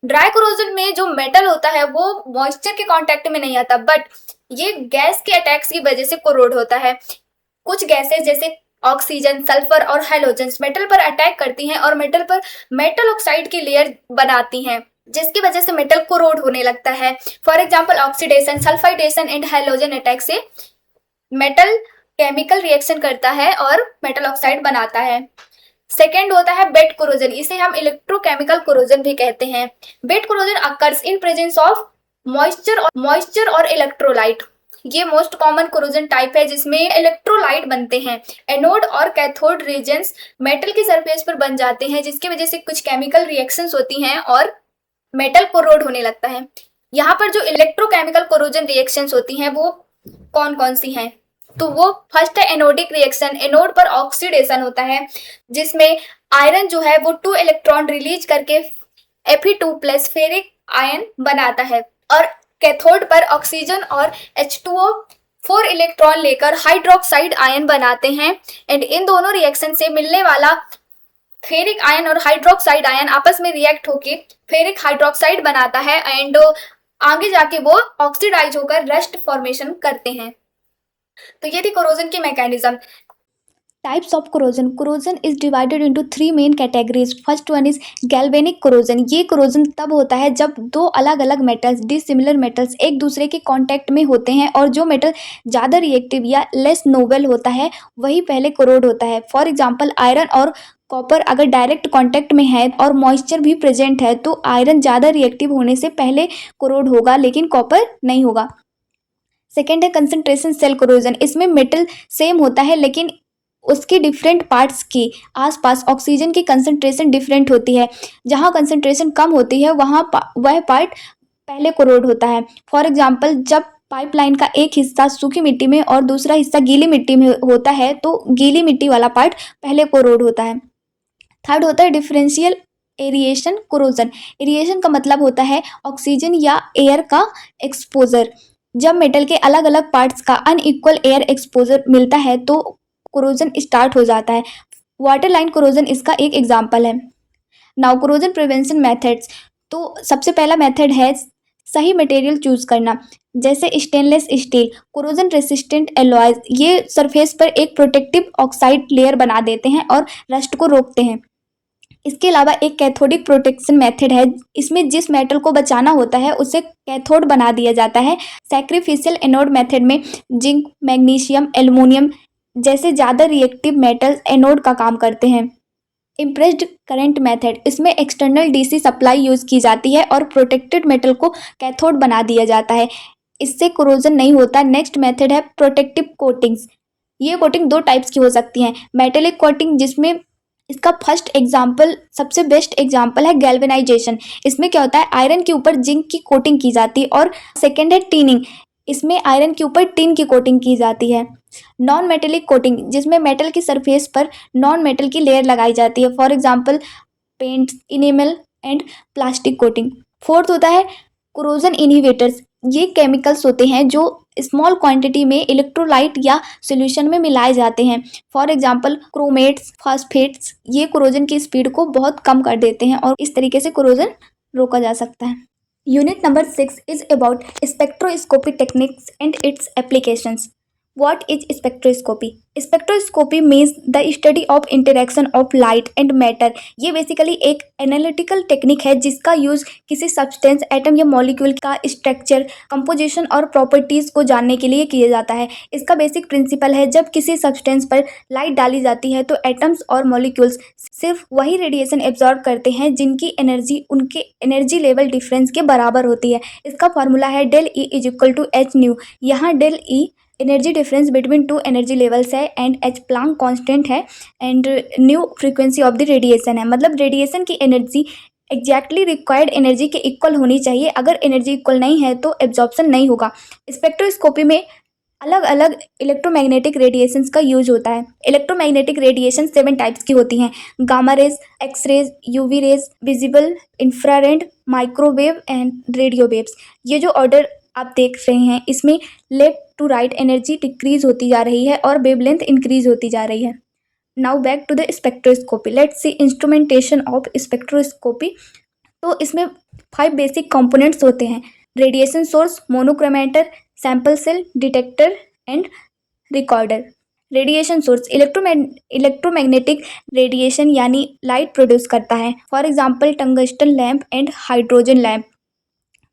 ड्राई कोरोजन में जो मेटल होता है वो मॉइस्चर के कांटेक्ट में नहीं आता, बट ये गैस के अटैक्स की वजह से कोरोड होता है। कुछ गैसेस जैसे ऑक्सीजन, सल्फर और हैलोजेंस मेटल पर अटैक करती हैं और मेटल पर मेटल ऑक्साइड की लेयर बनाती हैं, जिसकी वजह से मेटल कोरोड होने लगता है। For example oxidation, sulphidation and halogen attack से मेटल केमिकल रिएक्शन करता है और मेटल ऑक्साइड बनाता है। सेकेंड होता है बेड कोरोजन, इसे हम इलेक्ट्रोकेमिकल कोरोजन भी कहते हैं। Bed corrosion occurs in presence of moisture और इलेक्ट्रोलाइट। ये मोस्ट कॉमन कोरोजन टाइप है जिसमें इलेक्ट्रोलाइट बनते हैं। एनोड और कैथोड रीजन्स मेटल की सरफेस पर बन जाते हैं, जिसकी वजह से कुछ केमिकल रिएक्शंस होती हैं और मेटल कोरोड होने लगता है। यहाँ पर जो इलेक्ट्रोकेमिकल कोरोजन रिएक्शंस होती हैं वो कौन कौन सी हैं, तो वो फर्स्ट है एनोडिक रिएक्शन। एनोड पर ऑक्सीडेशन होता है जिसमें आयरन जो है वो 2 इलेक्ट्रॉन रिलीज करके Fe2+ फेरिक आयन बनाता है, और कैथोड पर ऑक्सीजन और H2O 4 इलेक्ट्रॉन लेकर हाइड्रोक्साइड आयन बनाते हैं। एंड इन दोनों रिएक्शन से मिलने वाला फेरिक आयन और हाइड्रोक्साइड आयन आपस में रिएक्ट होके फेरिक हाइड्रोक्साइड बनाता है, एंड आगे जाके वो ऑक्सीडाइज होकर रस्ट फॉर्मेशन करते हैं। तो ये थी कोरोजन की mechanism. Types of corrosion. Corrosion is divided into 3 main categories. First one is galvanic corrosion. ये corrosion तब होता है जब 2 अलग अलग metals, dissimilar metals एक दूसरे के contact में होते हैं, और जो metal ज़्यादा reactive या less noble होता है वही पहले corrode होता है। For example, iron और कॉपर अगर डायरेक्ट कांटेक्ट में है और मॉइस्चर भी प्रेजेंट है तो आयरन ज़्यादा रिएक्टिव होने से पहले कोरोड होगा, लेकिन कॉपर नहीं होगा। सेकेंड है कंसंट्रेशन सेल कोरोजन। इसमें मेटल सेम होता है लेकिन उसके डिफरेंट पार्ट्स के आसपास ऑक्सीजन की कंसंट्रेशन डिफरेंट होती है। जहाँ कंसंट्रेशन कम होती है वहाँ वह पार्ट पहले कोरोड होता है। फॉर एग्जाम्पल, जब पाइपलाइन का एक हिस्सा सूखी मिट्टी में और दूसरा हिस्सा गीली मिट्टी में होता है तो गीली मिट्टी वाला पार्ट पहले कोरोड होता है। थर्ड होता है डिफरेंशियल एरिएशन कोरोजन। एरिएशन का मतलब होता है ऑक्सीजन या एयर का एक्सपोजर। जब मेटल के अलग अलग पार्ट्स का अनइक्वल एयर एक्सपोजर मिलता है तो कोरोजन स्टार्ट हो जाता है। वाटर लाइन कोरोजन इसका एक एग्जाम्पल है। Now corrosion prevention methods. तो सबसे पहला मेथड है सही मटेरियल चूज करना, जैसे stainless steel, corrosion resistant alloys. ये सरफेस पर एक प्रोटेक्टिव ऑक्साइड लेयर बना देते हैं और रस्ट को रोकते हैं। इसके अलावा एक कैथोडिक प्रोटेक्शन मेथड है। इसमें जिस मेटल को बचाना होता है उसे कैथोड बना दिया जाता है। सैक्रिफिशियल एनोड मेथड में जिंक, मैग्नीशियम, एल्युमिनियम जैसे ज़्यादा रिएक्टिव मेटल्स एनोड का काम करते हैं। इम्प्रेस्ड करंट मेथड, इसमें एक्सटर्नल डीसी सप्लाई यूज की जाती है और प्रोटेक्टेड मेटल को कैथोड बना दिया जाता है। इससे कोरोजन नहीं होता। नेक्स्ट मेथड है प्रोटेक्टिव कोटिंग्स। ये कोटिंग दो टाइप्स की हो सकती हैं। मेटेलिक कोटिंग, जिसमें इसका फर्स्ट एग्जाम्पल, सबसे बेस्ट एग्जाम्पल है गैल्वेनाइजेशन। इसमें क्या होता है, आयरन के ऊपर जिंक की कोटिंग की जाती है। और सेकेंड है टीनिंग। इसमें आयरन के ऊपर टिन की कोटिंग की जाती है। नॉन मेटेलिक कोटिंग, जिसमें मेटल की सरफेस पर नॉन मेटल की लेयर लगाई जाती है। For example paint, enamel and plastic coating. Fourth होता है कोरोजन इनहिबिटर्स। ये केमिकल्स होते हैं जो स्मॉल क्वांटिटी में इलेक्ट्रोलाइट या सॉल्यूशन में मिलाए जाते हैं। For example chromates, phosphates. ये कोरोजन की स्पीड को बहुत कम कर देते हैं और इस तरीके से कोरोजन रोका जा सकता है। Unit number 6 is about spectroscopy techniques and it's applications. What is spectroscopy? Spectroscopy means the study of interaction of light and matter. ये बेसिकली एक एनालिटिकल टेक्निक है जिसका यूज किसी सब्सटेंस, एटम या मॉलिक्यूल का स्ट्रक्चर, कंपोजिशन और properties को जानने के लिए किया जाता है। इसका बेसिक प्रिंसिपल है, जब किसी सब्सटेंस पर लाइट डाली जाती है तो एटम्स और मॉलिक्यूल्स सिर्फ वही रेडिएशन एब्जॉर्ब करते हैं जिनकी एनर्जी उनके एनर्जी लेवल डिफरेंस के बराबर होती है। इसका फॉर्मूला है del E is equal to H nu. यहाँ del E energy difference between two energy levels है एंड एच प्लांक कांस्टेंट है and nu frequency of the radiation है। मतलब रेडिएशन की एनर्जी एग्जैक्टली रिक्वायर्ड एनर्जी के equal होनी चाहिए। अगर एनर्जी इक्वल नहीं है तो एब्जॉर्प्शन नहीं होगा। स्पेक्ट्रोस्कोपी में अलग अलग इलेक्ट्रोमैग्नेटिक रेडिएशंस का यूज होता है। इलेक्ट्रोमैग्नेटिक रेडिएशन 7 टाइप्स की होती हैं: gamma rays, X rays, UV rays, visible, infrared, microwave and radio waves. ये जो ऑर्डर आप देख रहे हैं इसमें left to right energy decrease होती जा रही है और वेवलेंथ इंक्रीज होती जा रही है। Now back to the spectroscopy. Let's see instrumentation of spectroscopy. तो इसमें 5 बेसिक कंपोनेंट्स होते हैं: radiation source, monochromator, sample cell, detector and recorder. Radiation source electromagnetic radiation यानी लाइट प्रोड्यूस करता है। For example tungsten lamp and hydrogen lamp.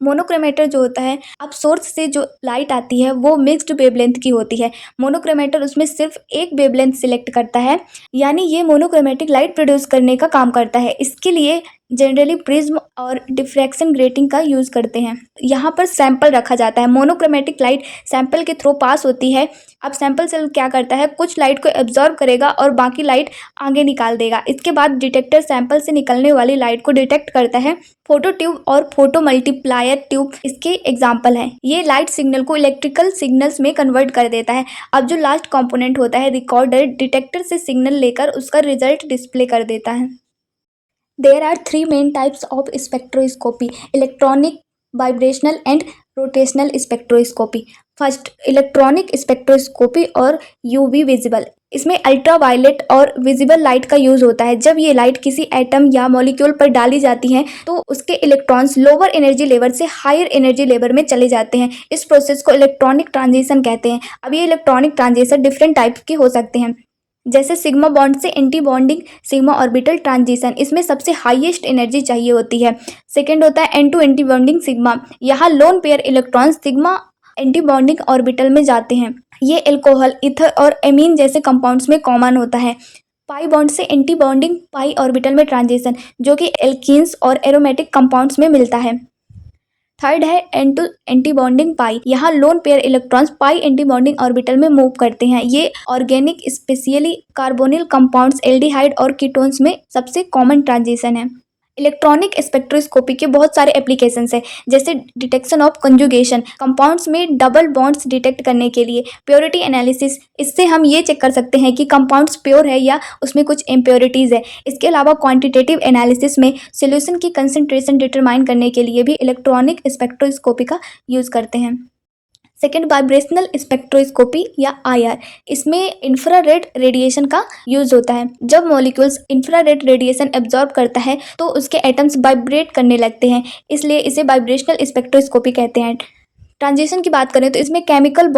Monochromator जो होता है, अब सोर्स से जो लाइट आती है वो मिक्स्ड वेवलेंथ की होती है। मोनोक्रोमेटर उसमें सिर्फ एक वेवलेंथ सिलेक्ट करता है, यानी ये मोनोक्रोमेटिक लाइट प्रोड्यूस करने का काम करता है। इसके लिए जनरली प्रिज्म और डिफ्रैक्शन ग्रेटिंग का यूज़ करते हैं। यहाँ पर सैंपल रखा जाता है। मोनोक्रोमेटिक लाइट सैंपल के थ्रू पास होती है। अब सैंपल सेल क्या करता है, कुछ लाइट को एब्जॉर्ब करेगा और बाकी लाइट आगे निकाल देगा। इसके बाद डिटेक्टर सैंपल से निकलने वाली लाइट को डिटेक्ट करता है। फोटो ट्यूब और फोटो मल्टीप्लायर ट्यूब इसके एग्जाम्पल हैं। ये लाइट सिग्नल को इलेक्ट्रिकल सिग्नल्स में कन्वर्ट कर देता है। अब जो लास्ट कंपोनेंट होता है रिकॉर्डर, डिटेक्टर से सिग्नल लेकर उसका रिजल्ट डिस्प्ले कर देता है। There are 3 main types of spectroscopy: electronic, vibrational and rotational spectroscopy. First electronic spectroscopy और यूवी विजिबल। इसमें अल्ट्रावायलेट और विजिबल लाइट का यूज़ होता है। जब ये लाइट किसी एटम या मॉलिक्यूल पर डाली जाती हैं तो उसके इलेक्ट्रॉन्स लोअर एनर्जी लेवल से हायर एनर्जी लेवल में चले जाते हैं। इस प्रोसेस को इलेक्ट्रॉनिक ट्रांजिशन कहते हैं। अब ये इलेक्ट्रॉनिक ट्रांजिशन डिफरेंट टाइप के हो सकते हैं, जैसे सिग्मा बॉन्ड से anti bonding sigma orbital transition. इसमें सबसे हाईएस्ट एनर्जी चाहिए होती है। सेकंड होता है n to anti bonding sigma. यहाँ lone pair electrons sigma anti bonding orbital में जाते हैं। ये एल्कोहल, ईथर और एमीन जैसे कंपाउंड्स में कॉमन होता है। पाई बॉन्ड से एंटी बॉन्डिंग पाई ऑर्बिटल में ट्रांजिशन, जो कि एल्कीन्स और एरोमेटिक कंपाउंड्स में मिलता है। थर्ड है एंटी बॉन्डिंग पाई। यहाँ लोन पेयर इलेक्ट्रॉन्स पाई एंटी बॉन्डिंग ऑर्बिटल में मूव करते हैं। ये organic specially carbonyl compounds aldehyde और कीटोन्स में सबसे कॉमन ट्रांजिशन है। इलेक्ट्रॉनिक स्पेक्ट्रोस्कोपी के बहुत सारे एप्लीकेशंस है, जैसे डिटेक्शन ऑफ कंजुगेशन, कंपाउंड्स में डबल बॉन्ड्स डिटेक्ट करने के लिए, प्योरिटी एनालिसिस, इससे हम ये चेक कर सकते हैं कि कंपाउंड्स प्योर है या उसमें कुछ इम्प्योरिटीज़ है। इसके अलावा क्वांटिटेटिव एनालिसिस में सोल्यूशन की कंसंट्रेशन डिटरमाइन करने के लिए भी इलेक्ट्रॉनिक स्पेक्ट्रोस्कोपी का यूज़ करते हैं। सेकेंड, वाइब्रेशनल स्पेक्ट्रोस्कोपी या IR, इसमें इंफ्रारेड रेडिएशन का यूज़ होता है। जब मॉलिक्यूल्स इंफ्रारेड रेडिएशन एब्जॉर्ब करता है तो उसके एटम्स वाइब्रेट करने लगते हैं, इसलिए इसे वाइब्रेशनल स्पेक्ट्रोस्कोपी कहते हैं। ट्रांजिशन की बात करें तो इसमें केमिकल